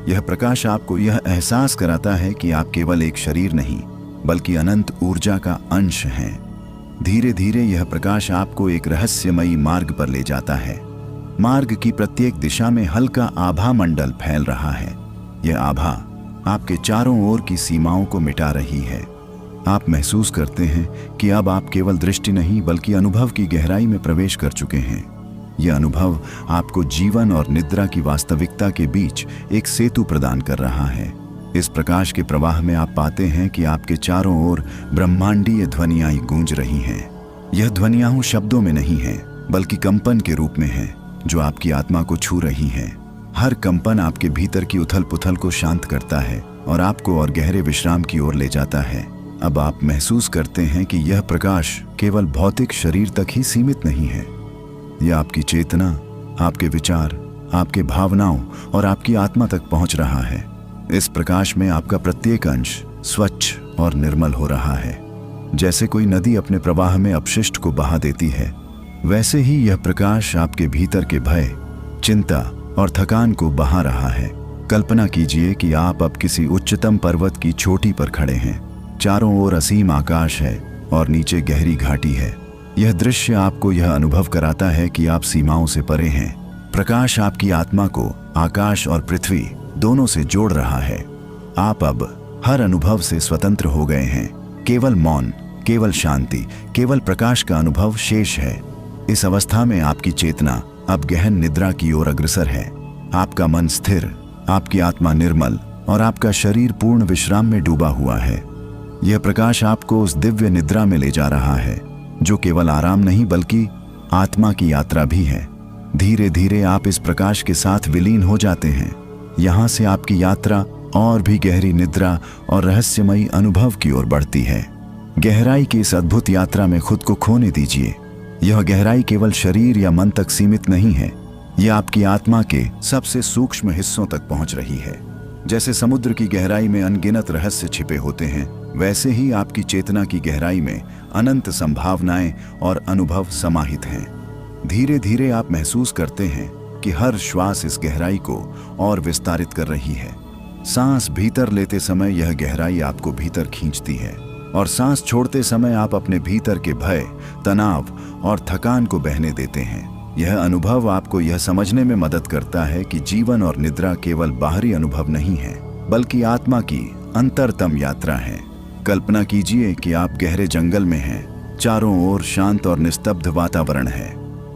यह प्रकाश आपको यह एहसास कराता है कि आप केवल एक शरीर नहीं, बल्कि अनंत ऊर्जा का अंश हैं। धीरे धीरे यह प्रकाश आपको एक रहस्यमयी मार्ग पर ले जाता है। मार्ग की प्रत्येक दिशा में हल्का आभा मंडल फैल रहा है। यह आभा आपके चारों ओर की सीमाओं को मिटा रही है। आप महसूस करते हैं कि अब आप केवल दृष्टि नहीं, बल्कि अनुभव की गहराई में प्रवेश कर चुके हैं। यह अनुभव आपको जीवन और निद्रा की वास्तविकता के बीच एक सेतु प्रदान कर रहा है। इस प्रकाश के प्रवाह में आप पाते हैं कि आपके चारों ओर ब्रह्मांडीय ध्वनियां गूंज रही हैं। यह ध्वनियां शब्दों में नहीं हैं, बल्कि कंपन के रूप में हैं, जो आपकी आत्मा को छू रही हैं। हर कंपन आपके भीतर की उथल पुथल को शांत करता है और आपको और गहरे विश्राम की ओर ले जाता है। अब आप महसूस करते हैं कि यह प्रकाश केवल भौतिक शरीर तक ही सीमित नहीं है। यह आपकी चेतना, आपके विचार, आपके भावनाओं और आपकी आत्मा तक पहुंच रहा है। इस प्रकाश में आपका प्रत्येक अंश स्वच्छ और निर्मल हो रहा है। जैसे कोई नदी अपने प्रवाह में अपशिष्ट को बहा देती है, वैसे ही यह प्रकाश आपके भीतर के भय, चिंता और थकान को बहा रहा है। कल्पना कीजिए कि आप अब किसी उच्चतम पर्वत की चोटी पर खड़े हैं। चारों ओर असीम आकाश है और नीचे गहरी घाटी है। यह दृश्य आपको यह अनुभव कराता है कि आप सीमाओं से परे हैं। प्रकाश आपकी आत्मा को आकाश और पृथ्वी दोनों से जोड़ रहा है। आप अब हर अनुभव से स्वतंत्र हो गए हैं। केवल मौन, केवल शांति, केवल प्रकाश का अनुभव शेष है। इस अवस्था में आपकी चेतना अब गहन निद्रा की ओर अग्रसर है। आपका मन स्थिर, आपकी आत्मा निर्मल और आपका शरीर पूर्ण विश्राम में डूबा हुआ है। यह प्रकाश आपको उस दिव्य निद्रा में ले जा रहा है जो केवल आराम नहीं बल्कि आत्मा की यात्रा भी है। धीरे धीरे आप इस प्रकाश के साथ विलीन हो जाते हैं। यहाँ से आपकी यात्रा और भी गहरी निद्रा और रहस्यमयी अनुभव की ओर बढ़ती है। गहराई की इस अद्भुत यात्रा में खुद को खोने दीजिए। यह गहराई केवल शरीर या मन तक सीमित नहीं है, यह आपकी आत्मा के सबसे सूक्ष्म हिस्सों तक पहुंच रही है। जैसे समुद्र की गहराई में अनगिनत रहस्य छिपे होते हैं, वैसे ही आपकी चेतना की गहराई में अनंत संभावनाएं और अनुभव समाहित हैं। धीरे धीरे आप महसूस करते हैं कि हर श्वास इस गहराई को और विस्तारित कर रही है। सांस भीतर लेते समय यह गहराई आपको भीतर खींचती है और सांस छोड़ते समय आप अपने भीतर के भय, तनाव और थकान को बहने देते हैं। यह अनुभव आपको यह समझने में मदद करता है कि जीवन और निद्रा केवल बाहरी अनुभव नहीं है, बल्कि आत्मा की अंतरतम यात्रा है। कल्पना कीजिए कि आप गहरे जंगल में हैं। चारों ओर शांत और निस्तब्ध वातावरण है।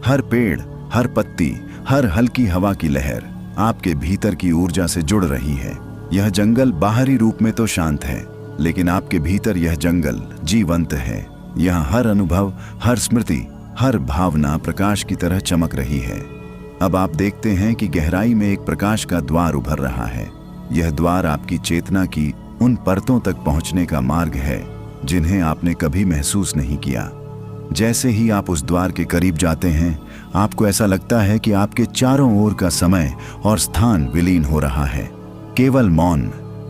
हर पेड़, हर पत्ती, हर हल्की हवा की लहर आपके भीतर की ऊर्जा से जुड़ रही है। यह जंगल बाहरी रूप में तो शांत है, लेकिन आपके भीतर यह जंगल जीवंत है। यहाँ हर अनुभव, हर स्मृति, हर भावना प्रकाश की तरह चमक रही है। अब आप देखते हैं कि गहराई में एक प्रकाश का द्वार उभर रहा है। यह द्वार आपकी चेतना की उन परतों तक पहुंचने का मार्ग है जिन्हें आपने कभी महसूस नहीं किया। जैसे ही आप उस द्वार के करीब जाते हैं, आपको ऐसा लगता है कि आपके चारों ओर का समय और स्थान विलीन हो रहा है। केवल मौन,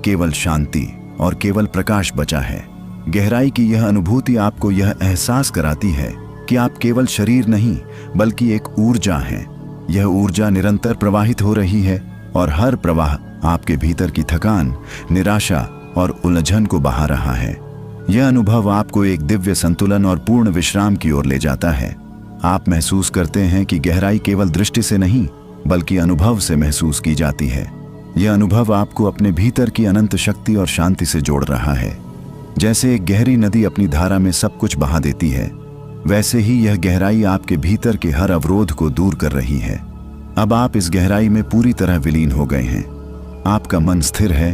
केवल शांति और केवल प्रकाश बचा है। गहराई की यह अनुभूति आपको यह एहसास कराती है कि आप केवल शरीर नहीं बल्कि एक ऊर्जा हैं। यह ऊर्जा निरंतर प्रवाहित हो रही है और हर प्रवाह आपके भीतर की थकान, निराशा और उलझन को बहा रहा है। यह अनुभव आपको एक दिव्य संतुलन और पूर्ण विश्राम की ओर ले जाता है। आप महसूस करते हैं कि गहराई केवल दृष्टि से नहीं बल्कि अनुभव से महसूस की जाती है। यह अनुभव आपको अपने भीतर की अनंत शक्ति और शांति से जोड़ रहा है। जैसे एक गहरी नदी अपनी धारा में सब कुछ बहा देती है, वैसे ही यह गहराई आपके भीतर के हर अवरोध को दूर कर रही है। अब आप इस गहराई में पूरी तरह विलीन हो गए हैं। आपका मन स्थिर है,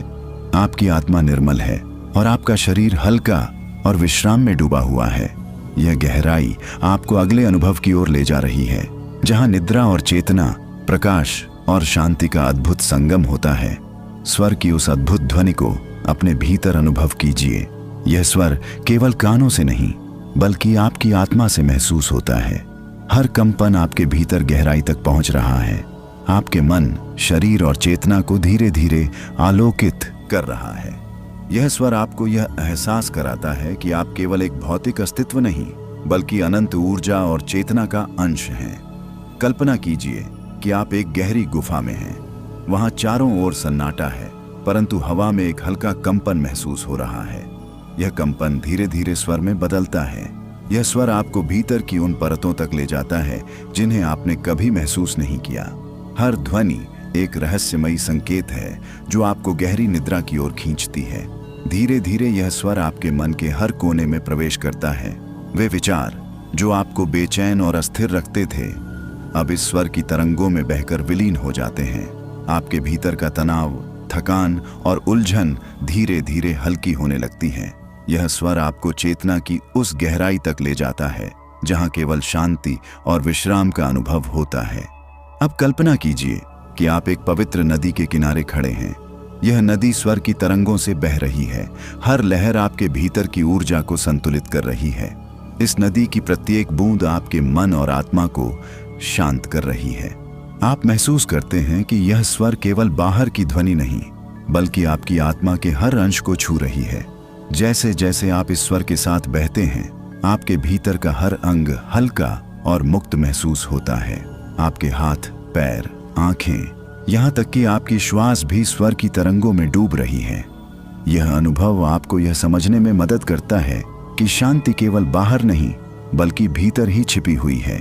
आपकी आत्मा निर्मल है और आपका शरीर हल्का और विश्राम में डूबा हुआ है। यह गहराई आपको अगले अनुभव की ओर ले जा रही है, जहां निद्रा और चेतना, प्रकाश और शांति का अद्भुत संगम होता है। स्वर की उस अद्भुत ध्वनि को अपने भीतर अनुभव कीजिए। यह स्वर केवल कानों से नहीं बल्कि आपकी आत्मा से महसूस होता है। हर कंपन आपके भीतर गहराई तक पहुंच रहा है। आपके मन, शरीर और चेतना को धीरे धीरे आलोकित कर रहा है। यह स्वर आपको यह एहसास कराता है कि आप केवल एक भौतिक अस्तित्व नहीं बल्कि अनंत ऊर्जा और चेतना का अंश हैं। कल्पना कीजिए कि आप एक गहरी गुफा में हैं। वहां चारों ओर सन्नाटा है, परंतु हवा में एक हल्का कंपन महसूस हो रहा है। यह कंपन धीरे धीरे स्वर में बदलता है। यह स्वर आपको भीतर की उन परतों तक ले जाता है जिन्हें आपने कभी महसूस नहीं किया। हर ध्वनि एक रहस्यमयी संकेत है जो आपको गहरी निद्रा की ओर खींचती है। धीरे धीरे यह स्वर आपके मन के हर कोने में प्रवेश करता है। वे विचार जो आपको बेचैन और अस्थिर रखते थे, अब इस स्वर की तरंगों में बहकर विलीन हो जाते हैं। आपके भीतर का तनाव, थकान और उलझन धीरे धीरे हल्की होने लगती है। यह स्वर आपको चेतना की उस गहराई तक ले जाता है जहां केवल शांति और विश्राम का अनुभव होता है। अब कल्पना कीजिए कि आप एक पवित्र नदी के किनारे खड़े हैं। यह नदी स्वर की तरंगों से बह रही है। हर लहर आपके भीतर की ऊर्जा को संतुलित कर रही है। इस नदी की प्रत्येक बूंद आपके मन और आत्मा को शांत कर रही है। आप महसूस करते हैं कि यह स्वर केवल बाहर की ध्वनि नहीं बल्कि आपकी आत्मा के हर अंश को छू रही है। जैसे जैसे आप इस स्वर के साथ बहते हैं, आपके भीतर का हर अंग हल्का और मुक्त महसूस होता है। आपके हाथ, पैर, आंखें, यहाँ तक कि आपकी श्वास भी स्वर की तरंगों में डूब रही है। यह अनुभव आपको यह समझने में मदद करता है कि शांति केवल बाहर नहीं बल्कि भीतर ही छिपी हुई है।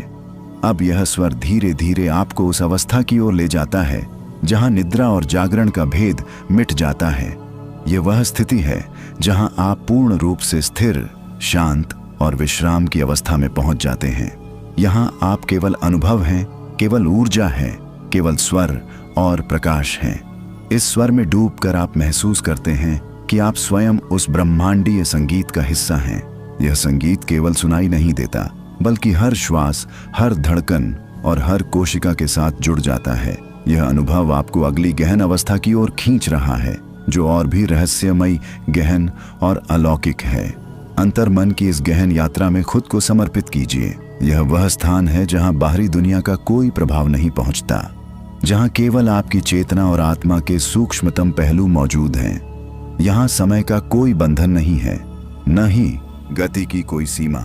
अब यह स्वर धीरे धीरे आपको उस अवस्था की ओर ले जाता है जहां निद्रा और जागरण का भेद मिट जाता है। यह वह स्थिति है जहां आप पूर्ण रूप से स्थिर, शांत और विश्राम की अवस्था में पहुंच जाते हैं। यहां आप केवल अनुभव हैं, केवल ऊर्जा है, केवल स्वर और प्रकाश हैं। इस स्वर में डूबकर आप महसूस करते हैं कि आप स्वयं उस ब्रह्मांडीय संगीत का हिस्सा हैं। यह संगीत केवल सुनाई नहीं देता, बल्कि हर श्वास, हर धड़कन और हर कोशिका के साथ जुड़ जाता है। यह अनुभव आपको अगली गहन अवस्था की ओर खींच रहा है, जो और भी रहस्यमयी, गहन और अलौकिक है। अंतर्मन की इस गहन यात्रा में खुद को समर्पित कीजिए। यह वह स्थान है जहां बाहरी दुनिया का कोई प्रभाव नहीं पहुंचता, जहां केवल आपकी चेतना और आत्मा के सूक्ष्मतम पहलू मौजूद हैं। यहां समय का कोई बंधन नहीं है, न ही गति की कोई सीमा।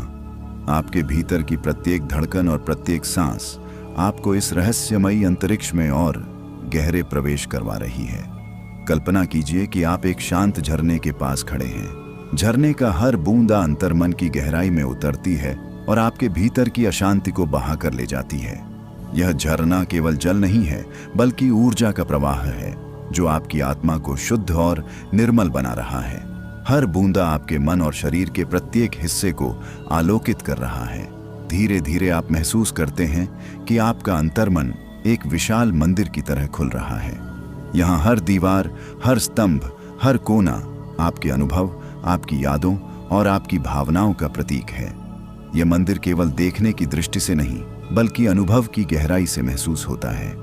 आपके भीतर की प्रत्येक धड़कन और प्रत्येक सांस आपको इस रहस्यमयी अंतरिक्ष में और गहरे प्रवेश करवा रही है। कल्पना कीजिए कि आप एक शांत झरने के पास खड़े हैं। झरने का हर बूंदा अंतर्मन की गहराई में उतरती है और आपके भीतर की अशांति को बहा कर ले जाती है। यह झरना केवल जल नहीं है, बल्कि ऊर्जा का प्रवाह है, जो आपकी आत्मा को शुद्ध और निर्मल बना रहा है। हर बूंदा आपके मन और शरीर के प्रत्येक हिस्से को आलोकित कर रहा है। धीरे धीरे आप महसूस करते हैं कि आपका अंतर्मन एक विशाल मंदिर की तरह खुल रहा है। यहाँ हर दीवार, हर स्तंभ, हर कोना आपके अनुभव, आपकी यादों और आपकी भावनाओं का प्रतीक है। यह मंदिर केवल देखने की दृष्टि से नहीं, बल्कि अनुभव की गहराई से महसूस होता है।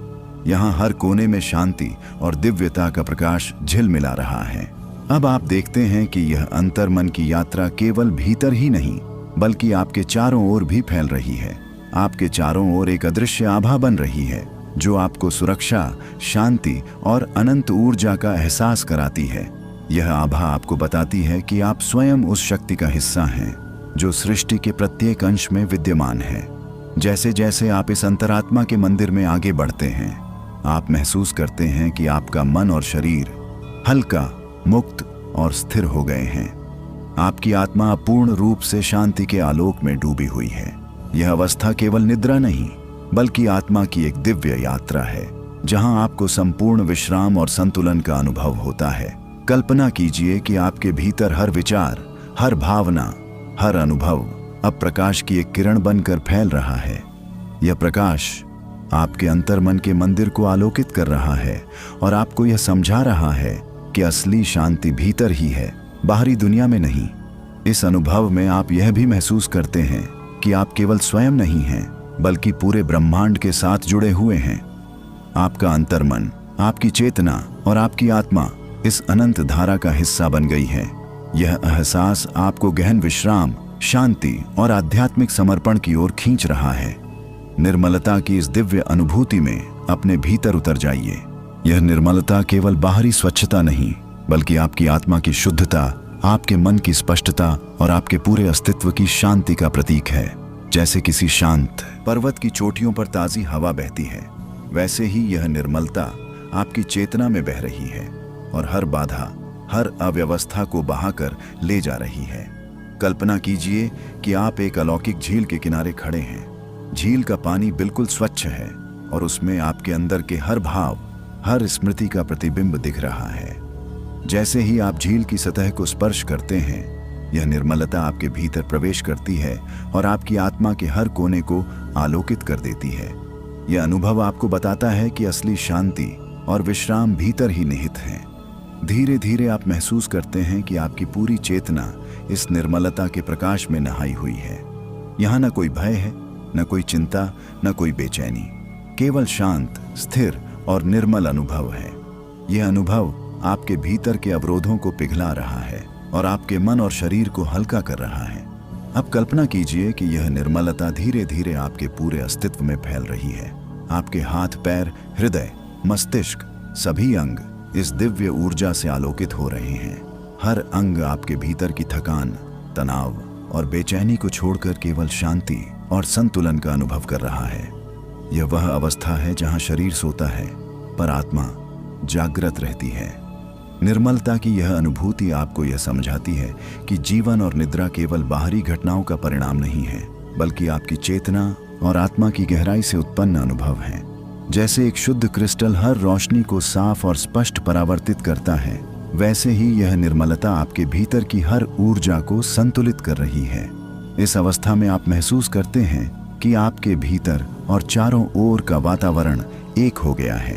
यहाँ हर कोने में शांति और दिव्यता का प्रकाश झिलमिला रहा है। अब आप देखते हैं कि यह अंतर्मन की यात्रा केवल भीतर ही नहीं, बल्कि आपके चारों ओर भी फैल रही है। आपके चारों ओर एक अदृश्य आभा बन रही है, जो आपको सुरक्षा, शांति और अनंत ऊर्जा का एहसास कराती है। यह आभा आपको बताती है कि आप स्वयं उस शक्ति का हिस्सा हैं, जो सृष्टि के प्रत्येक अंश में विद्यमान है। जैसे जैसे आप इस अंतरात्मा के मंदिर में आगे बढ़ते हैं, आप महसूस करते हैं कि आपका मन और शरीर हल्का, मुक्त और स्थिर हो गए हैं। आपकी आत्मा पूर्ण रूप से शांति के आलोक में डूबी हुई है। यह अवस्था केवल निद्रा नहीं, बल्कि आत्मा की एक दिव्य यात्रा है, जहां आपको संपूर्ण विश्राम और संतुलन का अनुभव होता है। कल्पना कीजिए कि आपके भीतर हर विचार, हर भावना, हर अनुभव अब प्रकाश की एक किरण बनकर फैल रहा है। यह प्रकाश आपके अंतर्मन के मंदिर को आलोकित कर रहा है और आपको यह समझा रहा है कि असली शांति भीतर ही है, बाहरी दुनिया में नहीं। इस अनुभव में आप यह भी महसूस करते हैं कि आप केवल स्वयं नहीं हैं, बल्कि पूरे ब्रह्मांड के साथ जुड़े हुए हैं। आपका अंतर्मन, आपकी चेतना और आपकी आत्मा इस अनंत धारा का हिस्सा बन गई है। यह एहसास आपको गहन विश्राम, शांति और आध्यात्मिक समर्पण की ओर खींच रहा है। निर्मलता की इस दिव्य अनुभूति में अपने भीतर उतर जाइए। यह निर्मलता केवल बाहरी स्वच्छता नहीं, बल्कि आपकी आत्मा की शुद्धता, आपके मन की स्पष्टता और आपके पूरे अस्तित्व की शांति का प्रतीक है। जैसे किसी शांत पर्वत की चोटियों पर ताजी हवा बहती है, वैसे ही यह निर्मलता आपकी चेतना में बह रही है और हर बाधा, हर अव्यवस्था को बहाकर ले जा रही है। कल्पना कीजिए कि आप एक अलौकिक झील के किनारे खड़े हैं। झील का पानी बिल्कुल स्वच्छ है और उसमें आपके अंदर के हर भाव, हर स्मृति का प्रतिबिंब दिख रहा है। जैसे ही आप झील की सतह को स्पर्श करते हैं, यह निर्मलता आपके भीतर प्रवेश करती है और आपकी आत्मा के हर कोने को आलोकित कर देती है। यह अनुभव आपको बताता है कि असली शांति और विश्राम भीतर ही निहित है। धीरे धीरे आप महसूस करते हैं कि आपकी पूरी चेतना इस निर्मलता के प्रकाश में नहाई हुई है। यहाँ न कोई भय है, न कोई चिंता, न कोई बेचैनी, केवल शांत, स्थिर और निर्मल अनुभव है। यह अनुभव आपके भीतर के अवरोधों को पिघला रहा है और आपके मन और शरीर को हल्का कर रहा है। अब कल्पना कीजिए कि यह निर्मलता धीरे धीरे आपके पूरे अस्तित्व में फैल रही है। आपके हाथ, पैर, हृदय, मस्तिष्क, सभी अंग इस दिव्य ऊर्जा से आलोकित हो रहे हैं। हर अंग आपके भीतर की थकान, तनाव और बेचैनी को छोड़कर केवल शांति और संतुलन का अनुभव कर रहा है। यह वह अवस्था है जहां शरीर सोता है पर आत्मा जागृत रहती है। निर्मलता की यह अनुभूति आपको यह समझाती है कि जीवन और निद्रा केवल बाहरी घटनाओं का परिणाम नहीं है, बल्कि आपकी चेतना और आत्मा की गहराई से उत्पन्न अनुभव है। जैसे एक शुद्ध क्रिस्टल हर रोशनी को साफ और स्पष्ट परावर्तित करता है, वैसे ही यह निर्मलता आपके भीतर की हर ऊर्जा को संतुलित कर रही है। इस अवस्था में आप महसूस करते हैं कि आपके भीतर और चारों ओर का वातावरण एक हो गया है।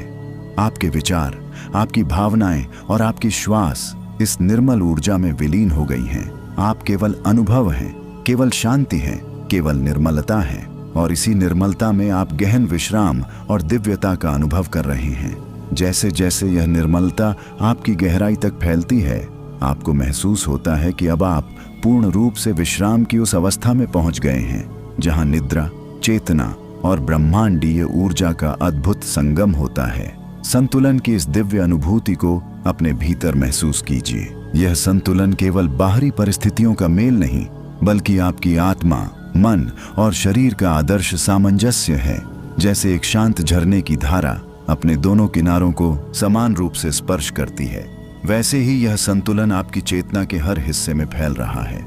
आपके विचार, आपकी भावनाएं और आपकी श्वास इस निर्मल ऊर्जा में विलीन हो गई हैं। आप केवल अनुभव हैं, केवल शांति हैं, केवल निर्मलता है, और इसी निर्मलता में आप गहन विश्राम और दिव्यता का अनुभव कर रहे हैं। जैसे जैसे यह निर्मलता आपकी गहराई तक फैलती है, आपको महसूस होता है कि अब आप पूर्ण रूप से विश्राम की उस अवस्था में पहुंच गए हैं जहां निद्रा, चेतना और ब्रह्मांडीय ऊर्जा का अद्भुत संगम होता है। संतुलन की इस दिव्य अनुभूति को अपने भीतर महसूस कीजिए। यह संतुलन केवल बाहरी परिस्थितियों का मेल नहीं, बल्कि आपकी आत्मा, मन और शरीर का आदर्श सामंजस्य है। जैसे एक शांत झरने की धारा अपने दोनों किनारों को समान रूप से स्पर्श करती है, वैसे ही यह संतुलन आपकी चेतना के हर हिस्से में फैल रहा है।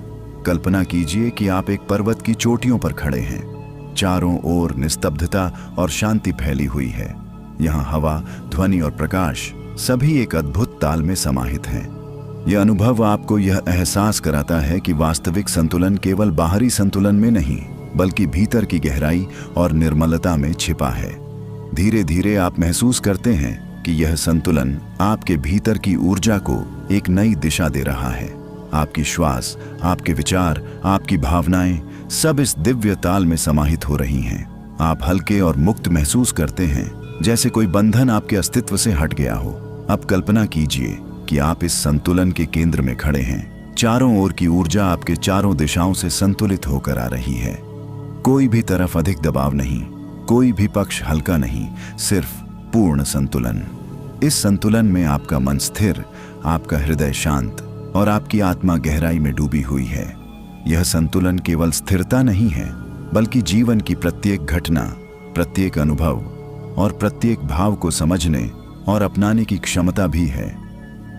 कल्पना कीजिए कि आप एक पर्वत की चोटियों पर खड़े हैं। चारों ओर निस्तब्धता और शांति फैली हुई है। यहाँ हवा, ध्वनि और प्रकाश सभी एक अद्भुत ताल में समाहित हैं। यह अनुभव आपको यह एहसास कराता है कि वास्तविक संतुलन केवल बाहरी संतुलन में नहीं, बल्कि भीतर की गहराई और निर्मलता में छिपा है। धीरे धीरे आप महसूस करते हैं कि यह संतुलन आपके भीतर की ऊर्जा को एक नई दिशा दे रहा है। आपकी श्वास, आपके विचार, आपकी भावनाएं सब इस दिव्य ताल में समाहित हो रही हैं। आप हल्के और मुक्त महसूस करते हैं, जैसे कोई बंधन आपके अस्तित्व से हट गया हो। अब कल्पना कीजिए कि आप इस संतुलन के केंद्र में खड़े हैं। चारों ओर की ऊर्जा आपके चारों दिशाओं से संतुलित होकर आ रही है। कोई भी तरफ अधिक दबाव नहीं, कोई भी पक्ष हल्का नहीं, सिर्फ पूर्ण संतुलन। इस संतुलन में आपका मन स्थिर, आपका हृदय शांत और आपकी आत्मा गहराई में डूबी हुई है। यह संतुलन केवल स्थिरता नहीं है, बल्कि जीवन की प्रत्येक घटना, प्रत्येक अनुभव और प्रत्येक भाव को समझने और अपनाने की क्षमता भी है।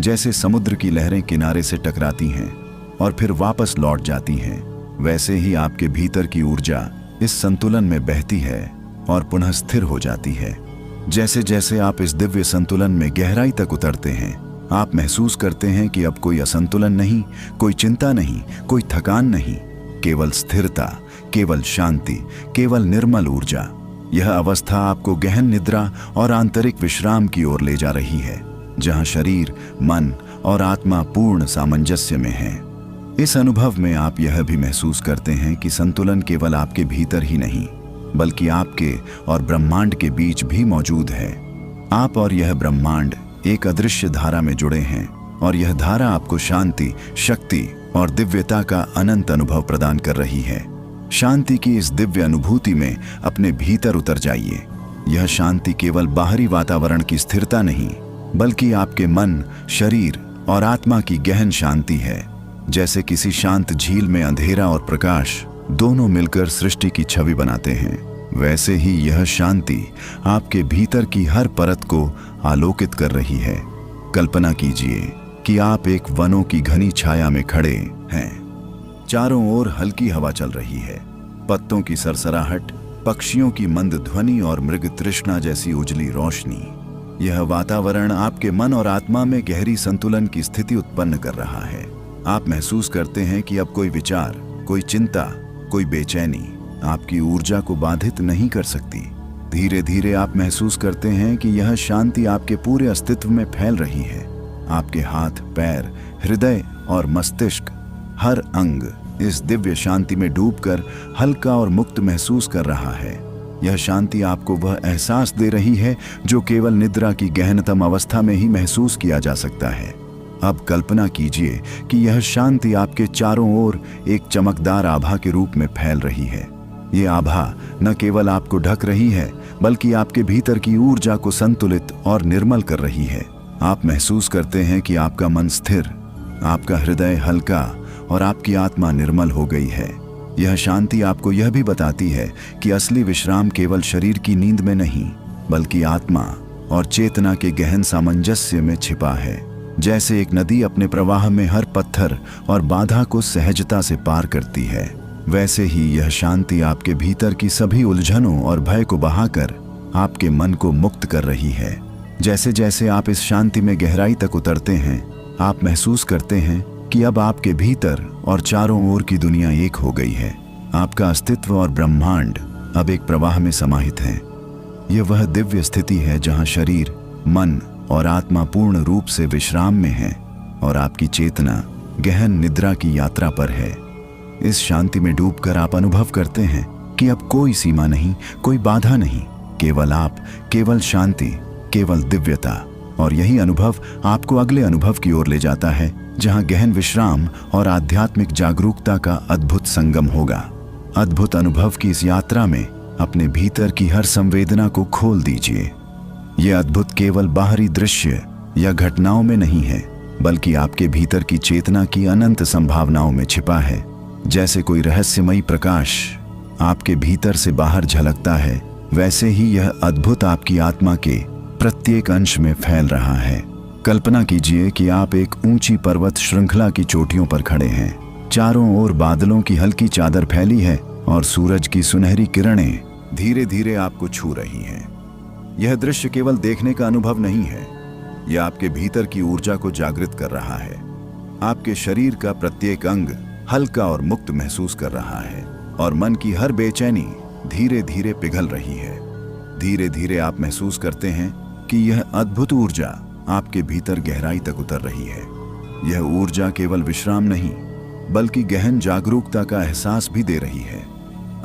जैसे समुद्र की लहरें किनारे से टकराती हैं और फिर वापस लौट जाती हैं, वैसे ही आपके भीतर की ऊर्जा इस संतुलन में बहती है और पुनः स्थिर हो जाती है। जैसे जैसे आप इस दिव्य संतुलन में गहराई तक उतरते हैं, आप महसूस करते हैं कि अब कोई असंतुलन नहीं, कोई चिंता नहीं, कोई थकान नहीं, केवल स्थिरता, केवल शांति, केवल निर्मल ऊर्जा। यह अवस्था आपको गहन निद्रा और आंतरिक विश्राम की ओर ले जा रही है, जहां शरीर, मन और आत्मा पूर्ण सामंजस्य में हैं। इस अनुभव में आप यह भी महसूस करते हैं कि संतुलन केवल आपके भीतर ही नहीं, बल्कि आपके और ब्रह्मांड के बीच भी मौजूद है। आप और यह ब्रह्मांड एक अदृश्य धारा में जुड़े हैं, और यह धारा आपको शांति, शक्ति और दिव्यता का अनंत अनुभव प्रदान कर रही है। शांति की इस दिव्य अनुभूति में अपने भीतर उतर जाइए। यह शांति केवल बाहरी वातावरण की स्थिरता नहीं, बल्कि आपके मन, शरीर और आत्मा की गहन शांति है। जैसे किसी शांत झील में अंधेरा और प्रकाश दोनों मिलकर सृष्टि की छवि बनाते हैं, वैसे ही यह शांति आपके भीतर की हर परत को आलोकित कर रही है। कल्पना कीजिए कि आप एक वनों की घनी छाया में खड़े हैं। चारों ओर हल्की हवा चल रही है, पत्तों की सरसराहट, पक्षियों की मंद ध्वनि और मृग तृष्णा जैसी उजली रोशनी। यह वातावरण आपके मन और आत्मा में गहरी संतुलन की स्थिति उत्पन्न कर रहा है। आप महसूस करते हैं कि अब कोई विचार, कोई चिंता, कोई बेचैनी आपकी ऊर्जा को बाधित नहीं कर सकती। धीरे धीरे आप महसूस करते हैं कि यह शांति आपके पूरे अस्तित्व में फैल रही है। आपके हाथ, पैर, हृदय और मस्तिष्क, हर अंग इस दिव्य शांति में डूबकर हल्का और मुक्त महसूस कर रहा है। यह शांति आपको वह एहसास दे रही है जो केवल निद्रा की गहनतम अवस्था में ही महसूस किया जा सकता है। अब कल्पना कीजिए कि यह शांति आपके चारों ओर एक चमकदार आभा के रूप में फैल रही है। ये आभा न केवल आपको ढक रही है, बल्कि आपके भीतर की ऊर्जा को संतुलित और निर्मल कर रही है। आप महसूस करते हैं कि आपका मन स्थिर, आपका हृदय हल्का और आपकी आत्मा निर्मल हो गई है। यह शांति आपको यह भी बताती है कि असली विश्राम केवल शरीर की नींद में नहीं, बल्कि आत्मा और चेतना के गहन सामंजस्य में छिपा है। जैसे एक नदी अपने प्रवाह में हर पत्थर और बाधा को सहजता से पार करती है, वैसे ही यह शांति आपके भीतर की सभी उलझनों और भय को बहाकर आपके मन को मुक्त कर रही है। जैसे जैसे आप इस शांति में गहराई तक उतरते हैं, आप महसूस करते हैं कि अब आपके भीतर और चारों ओर की दुनिया एक हो गई है। आपका अस्तित्व और ब्रह्मांड अब एक प्रवाह में समाहित हैं। यह वह दिव्य स्थिति है जहां शरीर, मन और आत्मा पूर्ण रूप से विश्राम में है और आपकी चेतना गहन निद्रा की यात्रा पर है। इस शांति में डूबकर आप अनुभव करते हैं कि अब कोई सीमा नहीं, कोई बाधा नहीं, केवल आप, केवल शांति, केवल दिव्यता। और यही अनुभव आपको अगले अनुभव की ओर ले जाता है, जहां गहन विश्राम और आध्यात्मिक जागरूकता का अद्भुत संगम होगा। अद्भुत अनुभव की इस यात्रा में अपने भीतर की हर संवेदना को खोल दीजिए। यह अद्भुत केवल बाहरी दृश्य या घटनाओं में नहीं है, बल्कि आपके भीतर की चेतना की अनंत संभावनाओं में छिपा है। जैसे कोई रहस्यमयी प्रकाश आपके भीतर से बाहर झलकता है, वैसे ही यह अद्भुत आपकी आत्मा के प्रत्येक अंश में फैल रहा है। कल्पना कीजिए कि आप एक ऊंची पर्वत श्रृंखला की चोटियों पर खड़े हैं। चारों ओर बादलों की हल्की चादर फैली है और सूरज की सुनहरी किरणें धीरे धीरे आपको छू रही हैं। यह दृश्य केवल देखने का अनुभव नहीं है, यह आपके भीतर की ऊर्जा को जागृत कर रहा है। आपके शरीर का प्रत्येक अंग हल्का और मुक्त महसूस कर रहा है और मन की हर बेचैनी धीरे धीरे पिघल रही है। धीरे धीरे आप महसूस करते हैं कि यह अद्भुत ऊर्जा आपके भीतर गहराई तक उतर रही है। यह ऊर्जा केवल विश्राम नहीं, बल्कि गहन जागरूकता का एहसास भी दे रही है।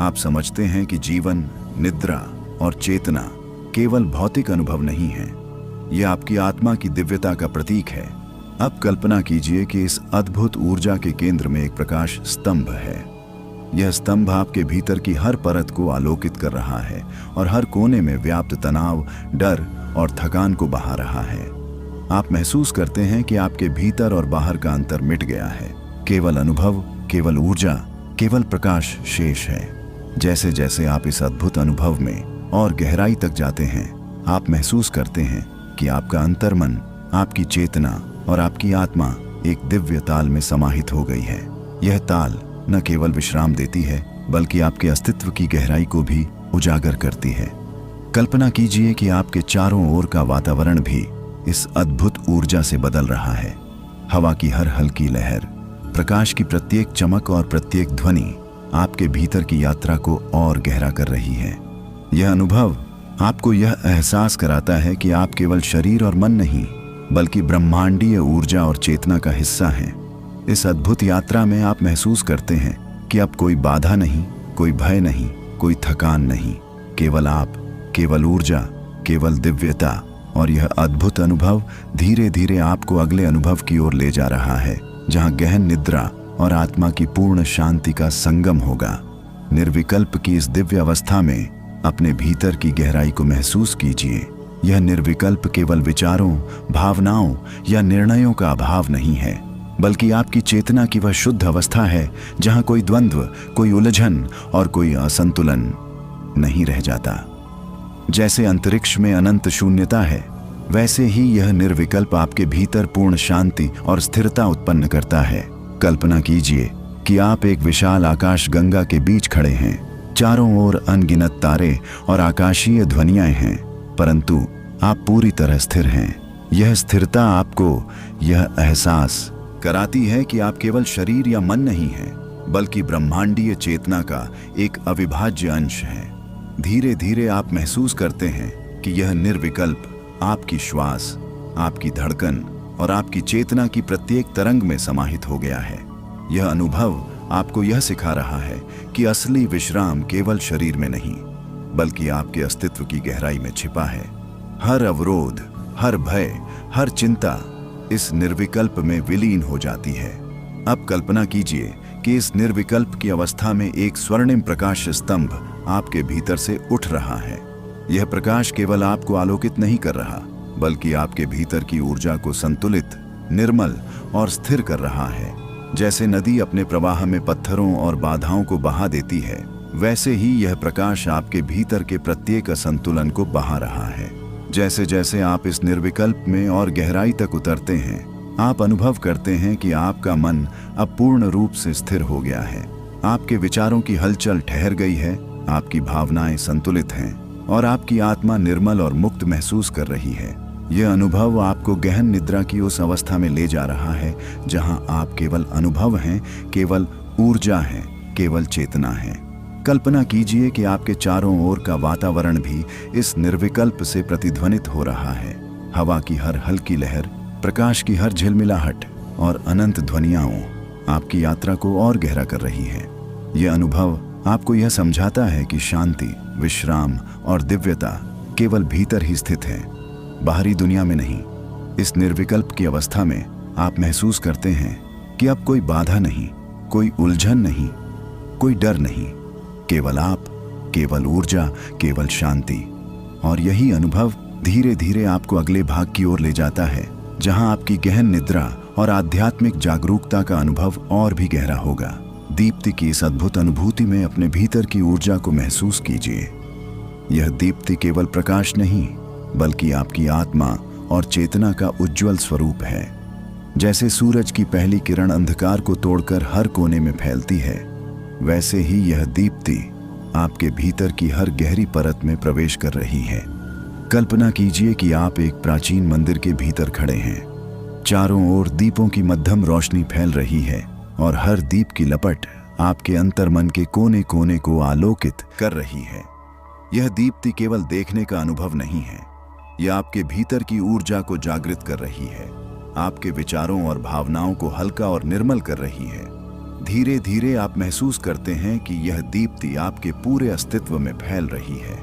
आप समझते हैं कि जीवन, निद्रा और चेतना केवल भौतिक अनुभव नहीं है, यह आपकी आत्मा की दिव्यता का प्रतीक है। अब कल्पना कीजिए कि इस अद्भुत ऊर्जा के केंद्र में एक प्रकाश स्तंभ है। यह स्तंभ आपके भीतर की हर परत को आलोकित कर रहा है और हर कोने में व्याप्त तनाव, डर और थकान को बहा रहा है। आप महसूस करते हैं कि आपके भीतर और बाहर का अंतर मिट गया है। केवल अनुभव, केवल ऊर्जा, केवल प्रकाश शेष है। जैसे जैसे आप इस अद्भुत अनुभव में और गहराई तक जाते हैं, आप महसूस करते हैं कि आपका अंतर्मन, आपकी चेतना और आपकी आत्मा एक दिव्य ताल में समाहित हो गई है। यह ताल न केवल विश्राम देती है, बल्कि आपके अस्तित्व की गहराई को भी उजागर करती है। कल्पना कीजिए कि आपके चारों ओर का वातावरण भी इस अद्भुत ऊर्जा से बदल रहा है। हवा की हर हल्की लहर, प्रकाश की प्रत्येक चमक और प्रत्येक ध्वनि आपके भीतर की यात्रा को और गहरा कर रही है। यह अनुभव आपको यह एहसास कराता है कि आप केवल शरीर और मन नहीं, बल्कि ब्रह्मांडीय ऊर्जा और चेतना का हिस्सा हैं। इस अद्भुत यात्रा में आप महसूस करते हैं कि अब कोई बाधा नहीं, कोई भय नहीं, कोई थकान नहीं, केवल आप, केवल ऊर्जा, केवल दिव्यता। और यह अद्भुत अनुभव धीरे धीरे आपको अगले अनुभव की ओर ले जा रहा है, जहां गहन निद्रा और आत्मा की पूर्ण शांति का संगम होगा। निर्विकल्प की इस दिव्य अवस्था में अपने भीतर की गहराई को महसूस कीजिए। यह निर्विकल्प केवल विचारों, भावनाओं या निर्णयों का अभाव नहीं है, बल्कि आपकी चेतना की वह शुद्ध अवस्था है जहां कोई द्वंद्व, कोई उलझन और कोई असंतुलन नहीं रह जाता। जैसे अंतरिक्ष में अनंत शून्यता है, वैसे ही यह निर्विकल्प आपके भीतर पूर्ण शांति और स्थिरता उत्पन्न करता है। कल्पना कीजिए कि आप एक विशाल आकाश गंगा के बीच खड़े हैं। चारों ओर अनगिनत तारे और आकाशीय ध्वनियां हैं, परंतु आप पूरी तरह स्थिर हैं। यह स्थिरता आपको यह एहसास कराती है कि आप केवल शरीर या मन नहीं हैं, बल्कि ब्रह्मांडीय चेतना का एक अविभाज्य अंश हैं। धीरे धीरे आप महसूस करते हैं कि यह निर्विकल्प आपकी श्वास, आपकी धड़कन और आपकी चेतना की प्रत्येक तरंग में समाहित हो गया है। यह अनुभव आपको यह सिखा रहा है कि असली विश्राम केवल शरीर में नहीं, बल्कि आपके अस्तित्व की गहराई में छिपा है। हर अवरोध, हर भय, हर चिंता इस निर्विकल्प में विलीन हो जाती है। अब कल्पना कीजिए कि इस निर्विकल्प की अवस्था में एक स्वर्णिम प्रकाश स्तंभ आपके भीतर से उठ रहा है। यह प्रकाश केवल आपको आलोकित नहीं कर रहा, बल्कि आपके भीतर की ऊर्जा को संतुलित, निर्मल और स्थिर कर रहा है। जैसे नदी अपने प्रवाह में पत्थरों और बाधाओं को बहा देती है, वैसे ही यह प्रकाश आपके भीतर के प्रत्येक असंतुलन को बहा रहा है। जैसे जैसे आप इस निर्विकल्प में और गहराई तक उतरते हैं, आप अनुभव करते हैं कि आपका मन अब पूर्ण रूप से स्थिर हो गया है। आपके विचारों की हलचल ठहर गई है, आपकी भावनाएं संतुलित हैं और आपकी आत्मा निर्मल और मुक्त महसूस कर रही है। यह अनुभव आपको गहन निद्रा की उस अवस्था में ले जा रहा है जहां आप केवल अनुभव हैं, केवल ऊर्जा हैं, केवल चेतना हैं। कल्पना कीजिए कि आपके चारों ओर का वातावरण भी इस निर्विकल्प से प्रतिध्वनित हो रहा है। हवा की हर हल्की लहर, प्रकाश की हर झिलमिलाहट और अनंत ध्वनियाँ आपकी यात्रा को और गहरा कर रही है। यह अनुभव आपको यह समझाता है कि शांति, विश्राम और दिव्यता केवल भीतर ही स्थित है, बाहरी दुनिया में नहीं। इस निर्विकल्प की अवस्था में आप महसूस करते हैं कि अब कोई बाधा नहीं, कोई उलझन नहीं, कोई डर नहीं, केवल आप, केवल ऊर्जा, केवल शांति। और यही अनुभव धीरे धीरे आपको अगले भाग की ओर ले जाता है, जहां आपकी गहन निद्रा और आध्यात्मिक जागरूकता का अनुभव और भी गहरा होगा। दीप्ति की इस अद्भुत अनुभूति में अपने भीतर की ऊर्जा को महसूस कीजिए। यह दीप्ति केवल प्रकाश नहीं, बल्कि आपकी आत्मा और चेतना का उज्जवल स्वरूप है। जैसे सूरज की पहली किरण अंधकार को तोड़कर हर कोने में फैलती है, वैसे ही यह दीप्ति आपके भीतर की हर गहरी परत में प्रवेश कर रही है। कल्पना कीजिए कि आप एक प्राचीन मंदिर के भीतर खड़े हैं। चारों ओर दीपों की मध्यम रोशनी फैल रही है और हर दीप की लपट आपके अंतर्मन के कोने कोने को आलोकित कर रही है। यह दीप्ति केवल देखने का अनुभव नहीं है, यह आपके भीतर की ऊर्जा को जागृत कर रही है, आपके विचारों और भावनाओं को हल्का और निर्मल कर रही है। धीरे धीरे आप महसूस करते हैं कि यह दीप्ति आपके पूरे अस्तित्व में फैल रही है।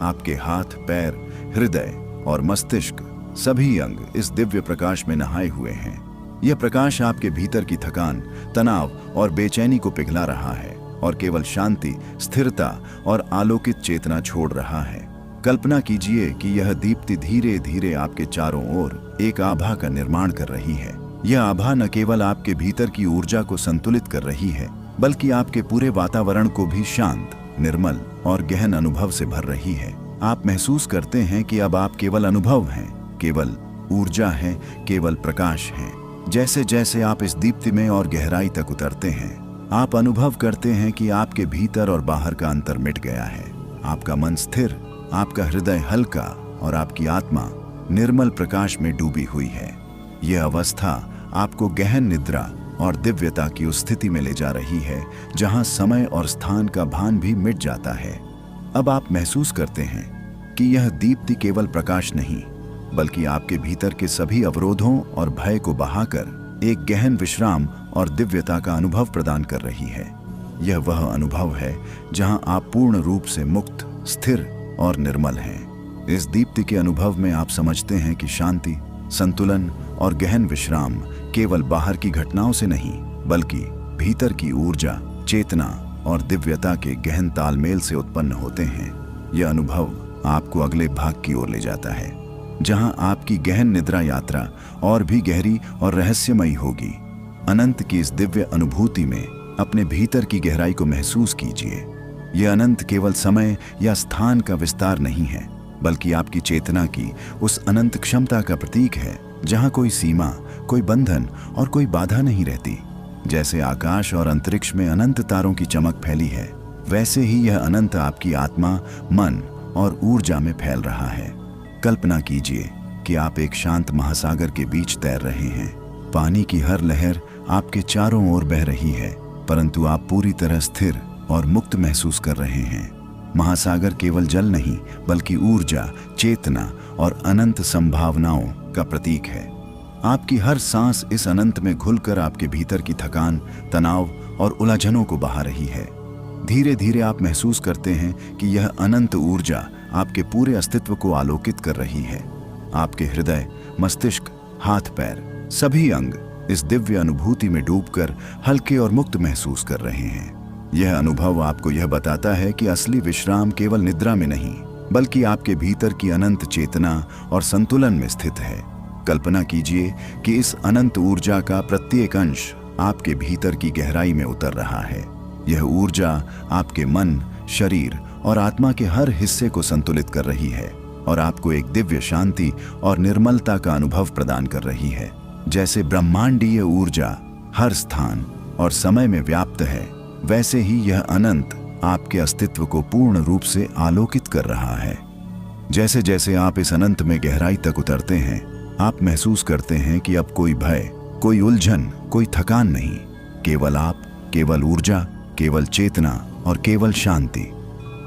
आपके हाथ, पैर, हृदय और मस्तिष्क, सभी अंग इस दिव्य प्रकाश में नहाए हुए हैं। यह प्रकाश आपके भीतर की थकान, तनाव और बेचैनी को पिघला रहा है और केवल शांति, स्थिरता और आलोकित चेतना छोड़ रहा है। कल्पना कीजिए कि यह दीप्ति धीरे धीरे आपके चारों ओर एक आभा का निर्माण कर रही है। यह आभा न केवल आपके भीतर की ऊर्जा को संतुलित कर रही है, बल्कि आपके पूरे वातावरण को भी शांत, निर्मल और गहन अनुभव से भर रही है। आप महसूस करते हैं कि अब आप केवल अनुभव हैं, केवल ऊर्जा है, केवल प्रकाश है। जैसे जैसे आप इस दीप्ति में और गहराई तक उतरते हैं, आप अनुभव करते हैं कि आपके भीतर और बाहर का अंतर मिट गया है। आपका मन स्थिर, आपका हृदय हल्का और आपकी आत्मा निर्मल प्रकाश में डूबी हुई है। यह अवस्था आपको गहन निद्रा और दिव्यता की उस स्थिति में ले जा रही है, जहां समय और स्थान का भान भी मिट जाता है। अब आप महसूस करते हैं कि यह दीप्ति केवल प्रकाश नहीं, बल्कि आपके भीतर के सभी अवरोधों और भय को बहाकर एक गहन विश्राम और दिव्यता का अनुभव प्रदान कर रही है। यह वह अनुभव है जहां आप पूर्ण रूप से मुक्त, स्थिर और निर्मल हैं। इस दीप्ति के अनुभव में आप समझते हैं कि शांति, संतुलन और गहन विश्राम केवल बाहर की घटनाओं से नहीं, बल्कि भीतर की ऊर्जा, चेतना और दिव्यता के गहन तालमेल से उत्पन्न होते हैं। यह अनुभव आपको अगले भाग की ओर ले जाता है, जहां आपकी गहन निद्रा यात्रा और भी गहरी और रहस्यमयी होगी। अनंत की इस दिव्य अनुभूति में अपने भीतर की गहराई को महसूस कीजिए। यह अनंत केवल समय या स्थान का विस्तार नहीं है, बल्कि आपकी चेतना की उस अनंत क्षमता का प्रतीक है, जहां कोई सीमा, कोई बंधन और कोई बाधा नहीं रहती। जैसे आकाश और अंतरिक्ष में अनंत तारों की चमक फैली है, वैसे ही यह अनंत आपकी आत्मा, मन और ऊर्जा में फैल रहा है। कल्पना कीजिए कि आप एक शांत महासागर के बीच तैर रहे हैं। पानी की हर लहर आपके चारों ओर बह रही है, परंतु आप पूरी तरह स्थिर और मुक्त महसूस कर रहे हैं। महासागर केवल जल नहीं, बल्कि ऊर्जा, चेतना और अनंत संभावनाओं का प्रतीक है। आपकी हर सांस इस अनंत में घुलकर आपके भीतर की थकान, तनाव और उलझनों को बहा रही है। धीरे धीरे आप महसूस करते हैं कि यह अनंत ऊर्जा आपके पूरे अस्तित्व को आलोकित कर रही है। आपके हृदय, मस्तिष्क, हाथ पैर, सभी अंग इस दिव्य अनुभूति में डूबकर हल्के और मुक्त महसूस कर रहे हैं। यह अनुभव आपको यह बताता है कि असली विश्राम केवल निद्रा में नहीं, बल्कि आपके भीतर की अनंत चेतना और संतुलन में स्थित है। कल्पना कीजिए कि इस अनंत ऊर्जा का प्रत्येक अंश आपके भीतर की गहराई में उतर रहा है। यह ऊर्जा आपके मन, शरीर और आत्मा के हर हिस्से को संतुलित कर रही है और आपको एक दिव्य शांति और निर्मलता का अनुभव प्रदान कर रही है। जैसे ब्रह्मांडीय ऊर्जा हर स्थान और समय में व्याप्त है, वैसे ही यह अनंत आपके अस्तित्व को पूर्ण रूप से आलोकित कर रहा है। जैसे जैसे आप इस अनंत में गहराई तक उतरते हैं, आप महसूस करते हैं कि अब कोई भय, कोई उलझन, कोई थकान नहीं, केवल आप, केवल ऊर्जा, केवल चेतना और केवल शांति।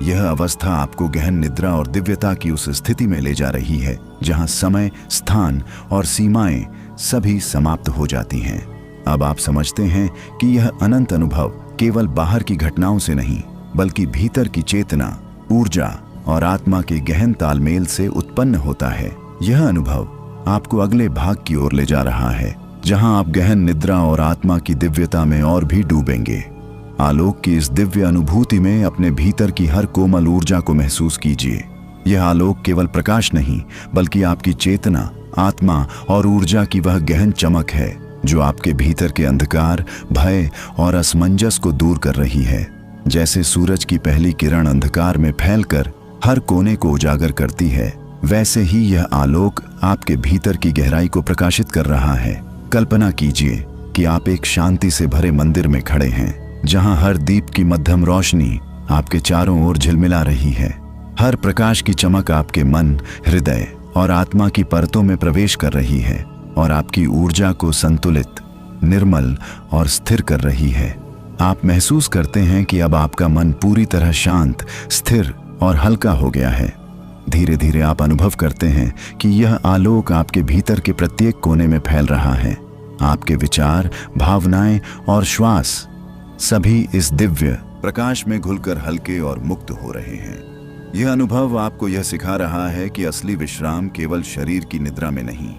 यह अवस्था आपको गहन निद्रा और दिव्यता की उस स्थिति में ले जा रही है जहां समय, स्थान और सीमाएं सभी समाप्त हो जाती हैं। अब आप समझते हैं कि यह अनंत अनुभव केवल बाहर की घटनाओं से नहीं, बल्कि भीतर की चेतना, ऊर्जा और आत्मा के गहन तालमेल से उत्पन्न होता है। यह अनुभव आपको अगले भाग की ओर ले जा रहा है, जहां आप गहन निद्रा और आत्मा की दिव्यता में और भी डूबेंगे। आलोक की इस दिव्य अनुभूति में अपने भीतर की हर कोमल ऊर्जा को महसूस कीजिए। यह आलोक केवल प्रकाश नहीं, बल्कि आपकी चेतना, आत्मा और ऊर्जा की वह गहन चमक है जो आपके भीतर के अंधकार, भय और असमंजस को दूर कर रही है। जैसे सूरज की पहली किरण अंधकार में फैलकर हर कोने को उजागर करती है, वैसे ही यह आलोक आपके भीतर की गहराई को प्रकाशित कर रहा है। कल्पना कीजिए कि आप एक शांति से भरे मंदिर में खड़े हैं, जहां हर दीप की मध्यम रोशनी आपके चारों ओर झिलमिला रही है। हर प्रकाश की चमक आपके मन, हृदय और आत्मा की परतों में प्रवेश कर रही है और आपकी ऊर्जा को संतुलित, निर्मल और स्थिर कर रही है। आप महसूस करते हैं कि अब आपका मन पूरी तरह शांत, स्थिर और हल्का हो गया है। धीरे धीरे आप अनुभव करते हैं कि यह आलोक आपके भीतर के प्रत्येक कोने में फैल रहा है। आपके विचार, भावनाएं और श्वास सभी इस दिव्य प्रकाश में घुलकर हल्के और मुक्त हो रहे हैं। यह अनुभव आपको यह सिखा रहा है कि असली विश्राम केवल शरीर की निद्रा में नहीं,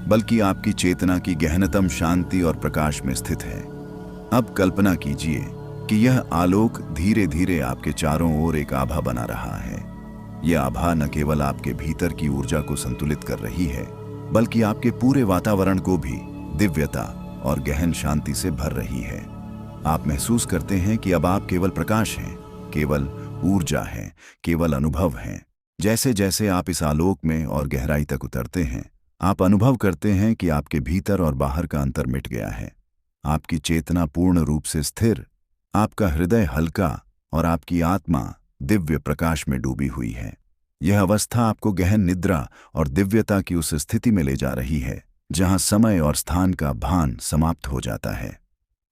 बल्कि आपकी चेतना की गहनतम शांति और प्रकाश में स्थित है। अब कल्पना कीजिए कि यह आलोक धीरे धीरे आपके चारों ओर एक आभा बना रहा है। यह आभा न केवल आपके भीतर की ऊर्जा को संतुलित कर रही है, बल्कि आपके पूरे वातावरण को भी दिव्यता और गहन शांति से भर रही है। आप महसूस करते हैं कि अब आप केवल प्रकाश हैं, केवल ऊर्जा है, केवल अनुभव हैं। जैसे जैसे आप इस आलोक में और गहराई तक उतरते हैं, आप अनुभव करते हैं कि आपके भीतर और बाहर का अंतर मिट गया है। आपकी चेतना पूर्ण रूप से स्थिर, आपका हृदय हल्का और आपकी आत्मा दिव्य प्रकाश में डूबी हुई है। यह अवस्था आपको गहन निद्रा और दिव्यता की उस स्थिति में ले जा रही है जहां समय और स्थान का भान समाप्त हो जाता है।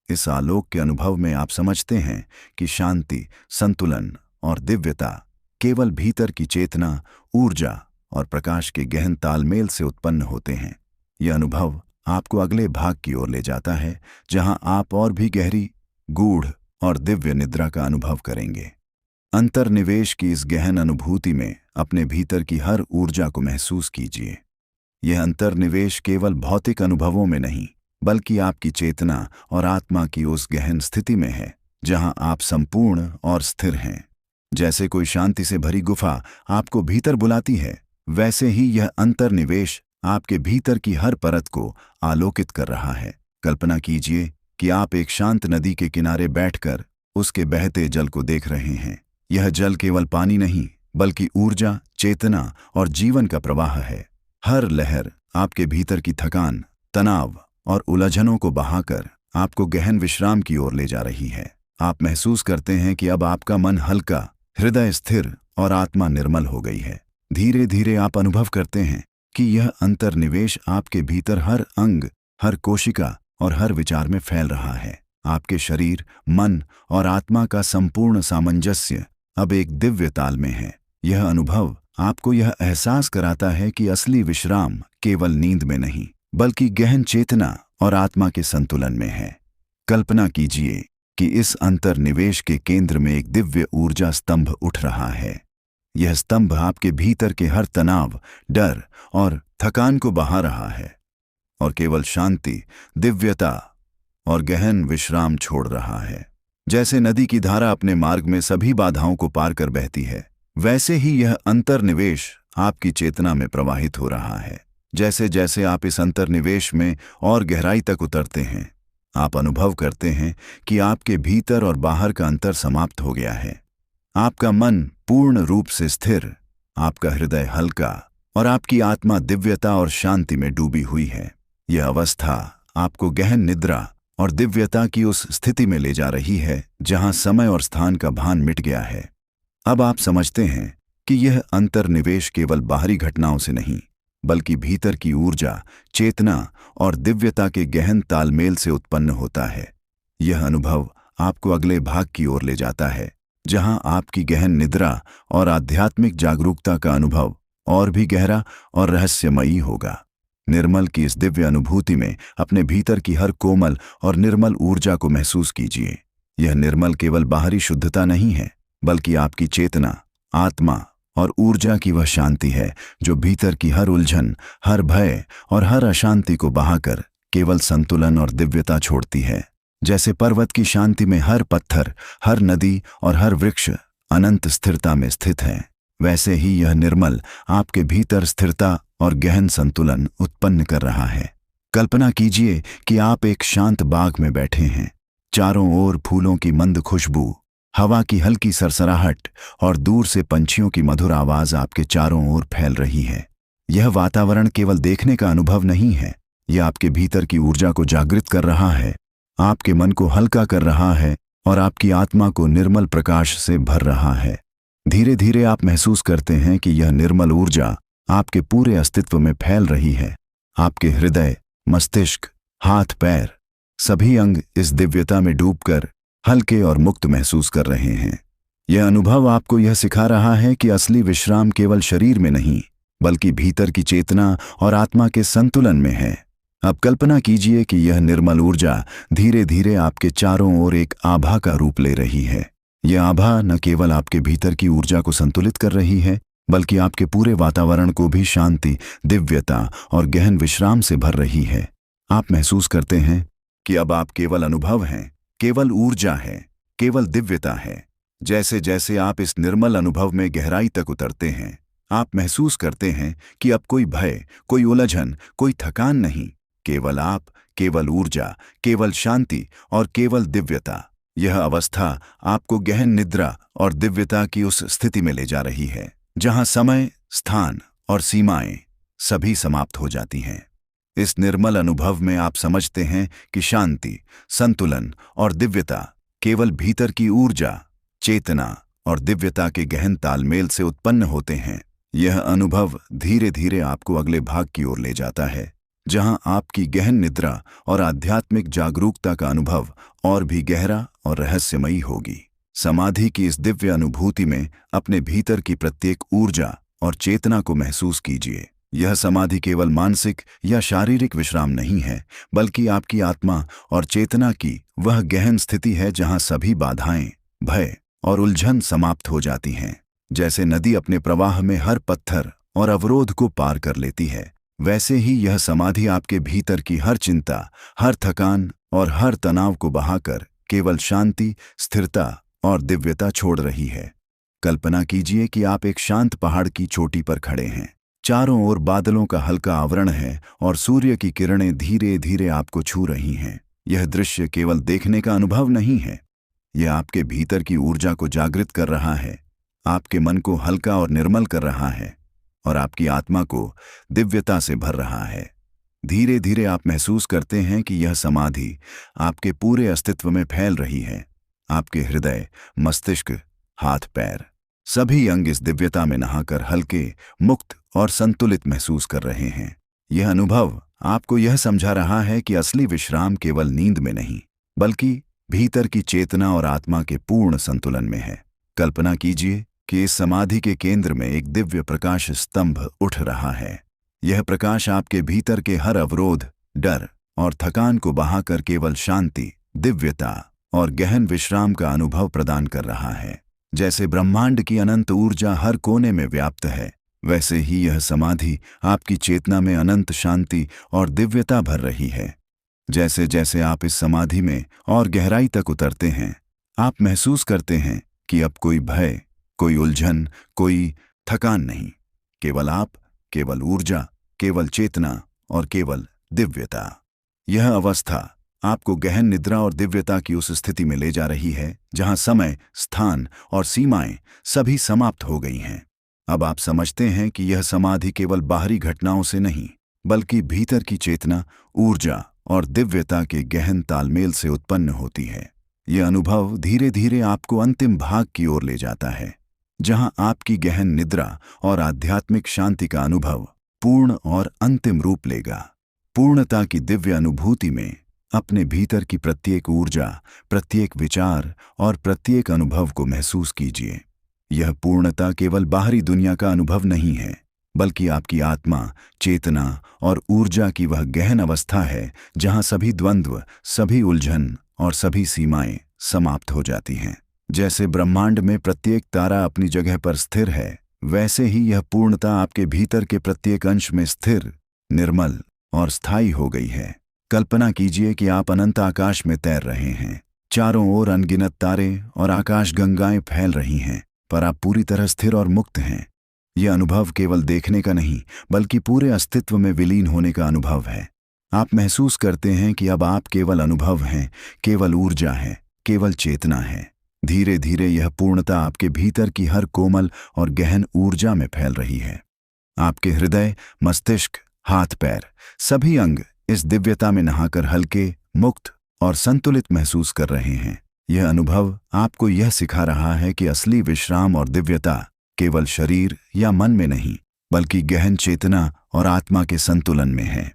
इस आलोक के अनुभव में आप समझते हैं कि शांति, संतुलन और दिव्यता केवल भीतर की चेतना, ऊर्जा और प्रकाश के गहन तालमेल से उत्पन्न होते हैं। यह अनुभव आपको अगले भाग की ओर ले जाता है, जहां आप और भी गहरी, गूढ़ और दिव्य निद्रा का अनुभव करेंगे। अंतर्निवेश की इस गहन अनुभूति में अपने भीतर की हर ऊर्जा को महसूस कीजिए। यह अंतर्निवेश केवल भौतिक अनुभवों में नहीं, बल्कि आपकी चेतना और आत्मा की उस गहन स्थिति में है जहां आप संपूर्ण और स्थिर हैं। जैसे कोई शांति से भरी गुफा आपको भीतर बुलाती है, वैसे ही यह अंतर्निवेश आपके भीतर की हर परत को आलोकित कर रहा है। कल्पना कीजिए कि आप एक शांत नदी के किनारे बैठकर उसके बहते जल को देख रहे हैं। यह जल केवल पानी नहीं, बल्कि ऊर्जा, चेतना और जीवन का प्रवाह है। हर लहर आपके भीतर की थकान, तनाव और उलझनों को बहाकर आपको गहन विश्राम की ओर ले जा रही है। आप महसूस करते हैं कि अब आपका मन हल्का, हृदय स्थिर और आत्मा निर्मल हो गई है। धीरे धीरे आप अनुभव करते हैं कि यह अंतर्निवेश आपके भीतर हर अंग, हर कोशिका और हर विचार में फैल रहा है। आपके शरीर, मन और आत्मा का संपूर्ण सामंजस्य अब एक दिव्य ताल में है। यह अनुभव आपको यह एहसास कराता है कि असली विश्राम केवल नींद में नहीं, बल्कि गहन चेतना और आत्मा के संतुलन में है। कल्पना कीजिए कि इस अंतर्निवेश के केंद्र में एक दिव्य ऊर्जा स्तंभ उठ रहा है। यह स्तंभ आपके भीतर के हर तनाव, डर और थकान को बहा रहा है और केवल शांति, दिव्यता और गहन विश्राम छोड़ रहा है। जैसे नदी की धारा अपने मार्ग में सभी बाधाओं को पार कर बहती है, वैसे ही यह अंतर्निवेश आपकी चेतना में प्रवाहित हो रहा है। जैसे जैसे आप इस अंतर्निवेश में और गहराई तक उतरते हैं, आप अनुभव करते हैं कि आपके भीतर और बाहर का अंतर समाप्त हो गया है। आपका मन पूर्ण रूप से स्थिर, आपका हृदय हल्का और आपकी आत्मा दिव्यता और शांति में डूबी हुई है। यह अवस्था आपको गहन निद्रा और दिव्यता की उस स्थिति में ले जा रही है जहां समय और स्थान का भान मिट गया है। अब आप समझते हैं कि यह अंतर्निवेश केवल बाहरी घटनाओं से नहीं, बल्कि भीतर की ऊर्जा, चेतना और दिव्यता के गहन तालमेल से उत्पन्न होता है। यह अनुभव आपको अगले भाग की ओर ले जाता है, जहां आपकी गहन निद्रा और आध्यात्मिक जागरूकता का अनुभव और भी गहरा और रहस्यमयी होगा। निर्मल की इस दिव्य अनुभूति में अपने भीतर की हर कोमल और निर्मल ऊर्जा को महसूस कीजिए। यह निर्मल केवल बाहरी शुद्धता नहीं है, बल्कि आपकी चेतना, आत्मा और ऊर्जा की वह शांति है जो भीतर की हर उलझन, हर भय और हर अशांति को बहाकर केवल संतुलन और दिव्यता छोड़ती है। जैसे पर्वत की शांति में हर पत्थर, हर नदी और हर वृक्ष अनंत स्थिरता में स्थित है, वैसे ही यह निर्मल आपके भीतर स्थिरता और गहन संतुलन उत्पन्न कर रहा है। कल्पना कीजिए कि आप एक शांत बाग में बैठे हैं। चारों ओर फूलों की मंद खुशबू, हवा की हल्की सरसराहट और दूर से पंछियों की मधुर आवाज आपके चारों ओर फैल रही है। यह वातावरण केवल देखने का अनुभव नहीं है, यह आपके भीतर की ऊर्जा को जागृत कर रहा है, आपके मन को हल्का कर रहा है और आपकी आत्मा को निर्मल प्रकाश से भर रहा है। धीरे धीरे आप महसूस करते हैं कि यह निर्मल ऊर्जा आपके पूरे अस्तित्व में फैल रही है। आपके हृदय, मस्तिष्क, हाथ पैर, सभी अंग इस दिव्यता में डूबकर हल्के और मुक्त महसूस कर रहे हैं। यह अनुभव आपको यह सिखा रहा है कि असली विश्राम केवल शरीर में नहीं, बल्कि भीतर की चेतना और आत्मा के संतुलन में है। अब कल्पना कीजिए कि यह निर्मल ऊर्जा धीरे धीरे आपके चारों ओर एक आभा का रूप ले रही है। यह आभा न केवल आपके भीतर की ऊर्जा को संतुलित कर रही है, बल्कि आपके पूरे वातावरण को भी शांति, दिव्यता और गहन विश्राम से भर रही है। आप महसूस करते हैं कि अब आप केवल अनुभव हैं, केवल ऊर्जा है, केवल दिव्यता है। जैसे जैसे आप इस निर्मल अनुभव में गहराई तक उतरते हैं, आप महसूस करते हैं कि अब कोई भय, कोई उलझन, कोई थकान नहीं, केवल आप, केवल ऊर्जा, केवल शांति और केवल दिव्यता। यह अवस्था आपको गहन निद्रा और दिव्यता की उस स्थिति में ले जा रही है जहां समय, स्थान और सीमाएं सभी समाप्त हो जाती हैं। इस निर्मल अनुभव में आप समझते हैं कि शांति, संतुलन और दिव्यता केवल भीतर की ऊर्जा, चेतना और दिव्यता के गहन तालमेल से उत्पन्न होते हैं। यह अनुभव धीरे धीरे आपको अगले भाग की ओर ले जाता है, जहां आपकी गहन निद्रा और आध्यात्मिक जागरूकता का अनुभव और भी गहरा और रहस्यमयी होगी। समाधि की इस दिव्य अनुभूति में अपने भीतर की प्रत्येक ऊर्जा और चेतना को महसूस कीजिए। यह समाधि केवल मानसिक या शारीरिक विश्राम नहीं है, बल्कि आपकी आत्मा और चेतना की वह गहन स्थिति है जहां सभी बाधाएं, भय और उलझन समाप्त हो जाती हैं। जैसे नदी अपने प्रवाह में हर पत्थर और अवरोध को पार कर लेती है, वैसे ही यह समाधि आपके भीतर की हर चिंता, हर थकान और हर तनाव को बहाकर केवल शांति, स्थिरता और दिव्यता छोड़ रही है। कल्पना कीजिए कि आप एक शांत पहाड़ की चोटी पर खड़े हैं। चारों ओर बादलों का हल्का आवरण है और सूर्य की किरणें धीरे धीरे आपको छू रही हैं। यह दृश्य केवल देखने का अनुभव नहीं है, यह आपके भीतर की ऊर्जा को जागृत कर रहा है, आपके मन को हल्का और निर्मल कर रहा है और आपकी आत्मा को दिव्यता से भर रहा है। धीरे धीरे आप महसूस करते हैं कि यह समाधि आपके पूरे अस्तित्व में फैल रही है। आपके हृदय, मस्तिष्क, हाथ पैर, सभी अंग इस दिव्यता में नहाकर हल्के, मुक्त और संतुलित महसूस कर रहे हैं। यह अनुभव आपको यह समझा रहा है कि असली विश्राम केवल नींद में नहीं, बल्कि भीतर की चेतना और आत्मा के पूर्ण संतुलन में है। कल्पना कीजिए कि इस समाधि के केंद्र में एक दिव्य प्रकाश स्तंभ उठ रहा है। यह प्रकाश आपके भीतर के हर अवरोध, डर और थकान को बहाकर केवल शांति, दिव्यता और गहन विश्राम का अनुभव प्रदान कर रहा है। जैसे ब्रह्मांड की अनंत ऊर्जा हर कोने में व्याप्त है, वैसे ही यह समाधि आपकी चेतना में अनंत शांति और दिव्यता भर रही है। जैसे जैसे आप इस समाधि में और गहराई तक उतरते हैं, आप महसूस करते हैं कि अब कोई भय, कोई उलझन, कोई थकान नहीं, केवल आप, केवल ऊर्जा, केवल चेतना और केवल दिव्यता। यह अवस्था आपको गहन निद्रा और दिव्यता की उस स्थिति में ले जा रही है जहां समय, स्थान और सीमाएं सभी समाप्त हो गई हैं। अब आप समझते हैं कि यह समाधि केवल बाहरी घटनाओं से नहीं, बल्कि भीतर की चेतना, ऊर्जा और दिव्यता के गहन तालमेल से उत्पन्न होती है। यह अनुभव धीरे धीरे आपको अंतिम भाग की ओर ले जाता है, जहां आपकी गहन निद्रा और आध्यात्मिक शांति का अनुभव पूर्ण और अंतिम रूप लेगा। पूर्णता की दिव्य अनुभूति में अपने भीतर की प्रत्येक ऊर्जा, प्रत्येक विचार और प्रत्येक अनुभव को महसूस कीजिए। यह पूर्णता केवल बाहरी दुनिया का अनुभव नहीं है, बल्कि आपकी आत्मा, चेतना और ऊर्जा की वह गहन अवस्था है जहां सभी द्वंद्व, सभी उलझन और सभी सीमाएं समाप्त हो जाती हैं। जैसे ब्रह्मांड में प्रत्येक तारा अपनी जगह पर स्थिर है, वैसे ही यह पूर्णता आपके भीतर के प्रत्येक अंश में स्थिर, निर्मल और स्थायी हो गई है। कल्पना कीजिए कि आप अनंत आकाश में तैर रहे हैं। चारों ओर अनगिनत तारे और आकाश गंगाएं फैल रही हैं, पर आप पूरी तरह स्थिर और मुक्त हैं। यह अनुभव केवल देखने का नहीं, बल्कि पूरे अस्तित्व में विलीन होने का अनुभव है। आप महसूस करते हैं कि अब आप केवल अनुभव हैं, केवल ऊर्जा है, केवल चेतना है। धीरे धीरे यह पूर्णता आपके भीतर की हर कोमल और गहन ऊर्जा में फैल रही है। आपके हृदय, मस्तिष्क, हाथ पैर, सभी अंग इस दिव्यता में नहाकर हल्के, मुक्त और संतुलित महसूस कर रहे हैं। यह अनुभव आपको यह सिखा रहा है कि असली विश्राम और दिव्यता केवल शरीर या मन में नहीं, बल्कि गहन चेतना और आत्मा के संतुलन में है।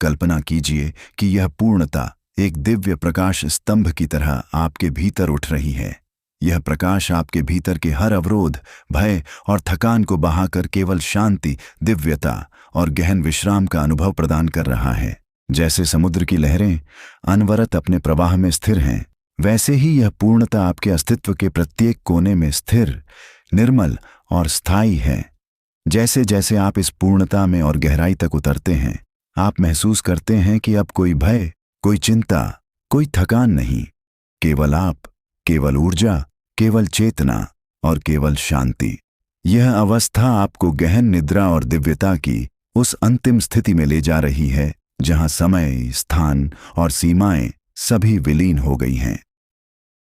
कल्पना कीजिए कि यह पूर्णता एक दिव्य प्रकाश स्तंभ की तरह आपके भीतर उठ रही है। यह प्रकाश आपके भीतर के हर अवरोध, भय और थकान को बहाकर केवल शांति, दिव्यता और गहन विश्राम का अनुभव प्रदान कर रहा है। जैसे समुद्र की लहरें अनवरत अपने प्रवाह में स्थिर हैं, वैसे ही यह पूर्णता आपके अस्तित्व के प्रत्येक कोने में स्थिर, निर्मल और स्थायी है। जैसे जैसे आप इस पूर्णता में और गहराई तक उतरते हैं, आप महसूस करते हैं कि अब कोई भय, कोई चिंता, कोई थकान नहीं, केवल आप, केवल ऊर्जा, केवल चेतना और केवल शांति। यह अवस्था आपको गहन निद्रा और दिव्यता की उस अंतिम स्थिति में ले जा रही है जहां समय, स्थान और सीमाएं सभी विलीन हो गई हैं।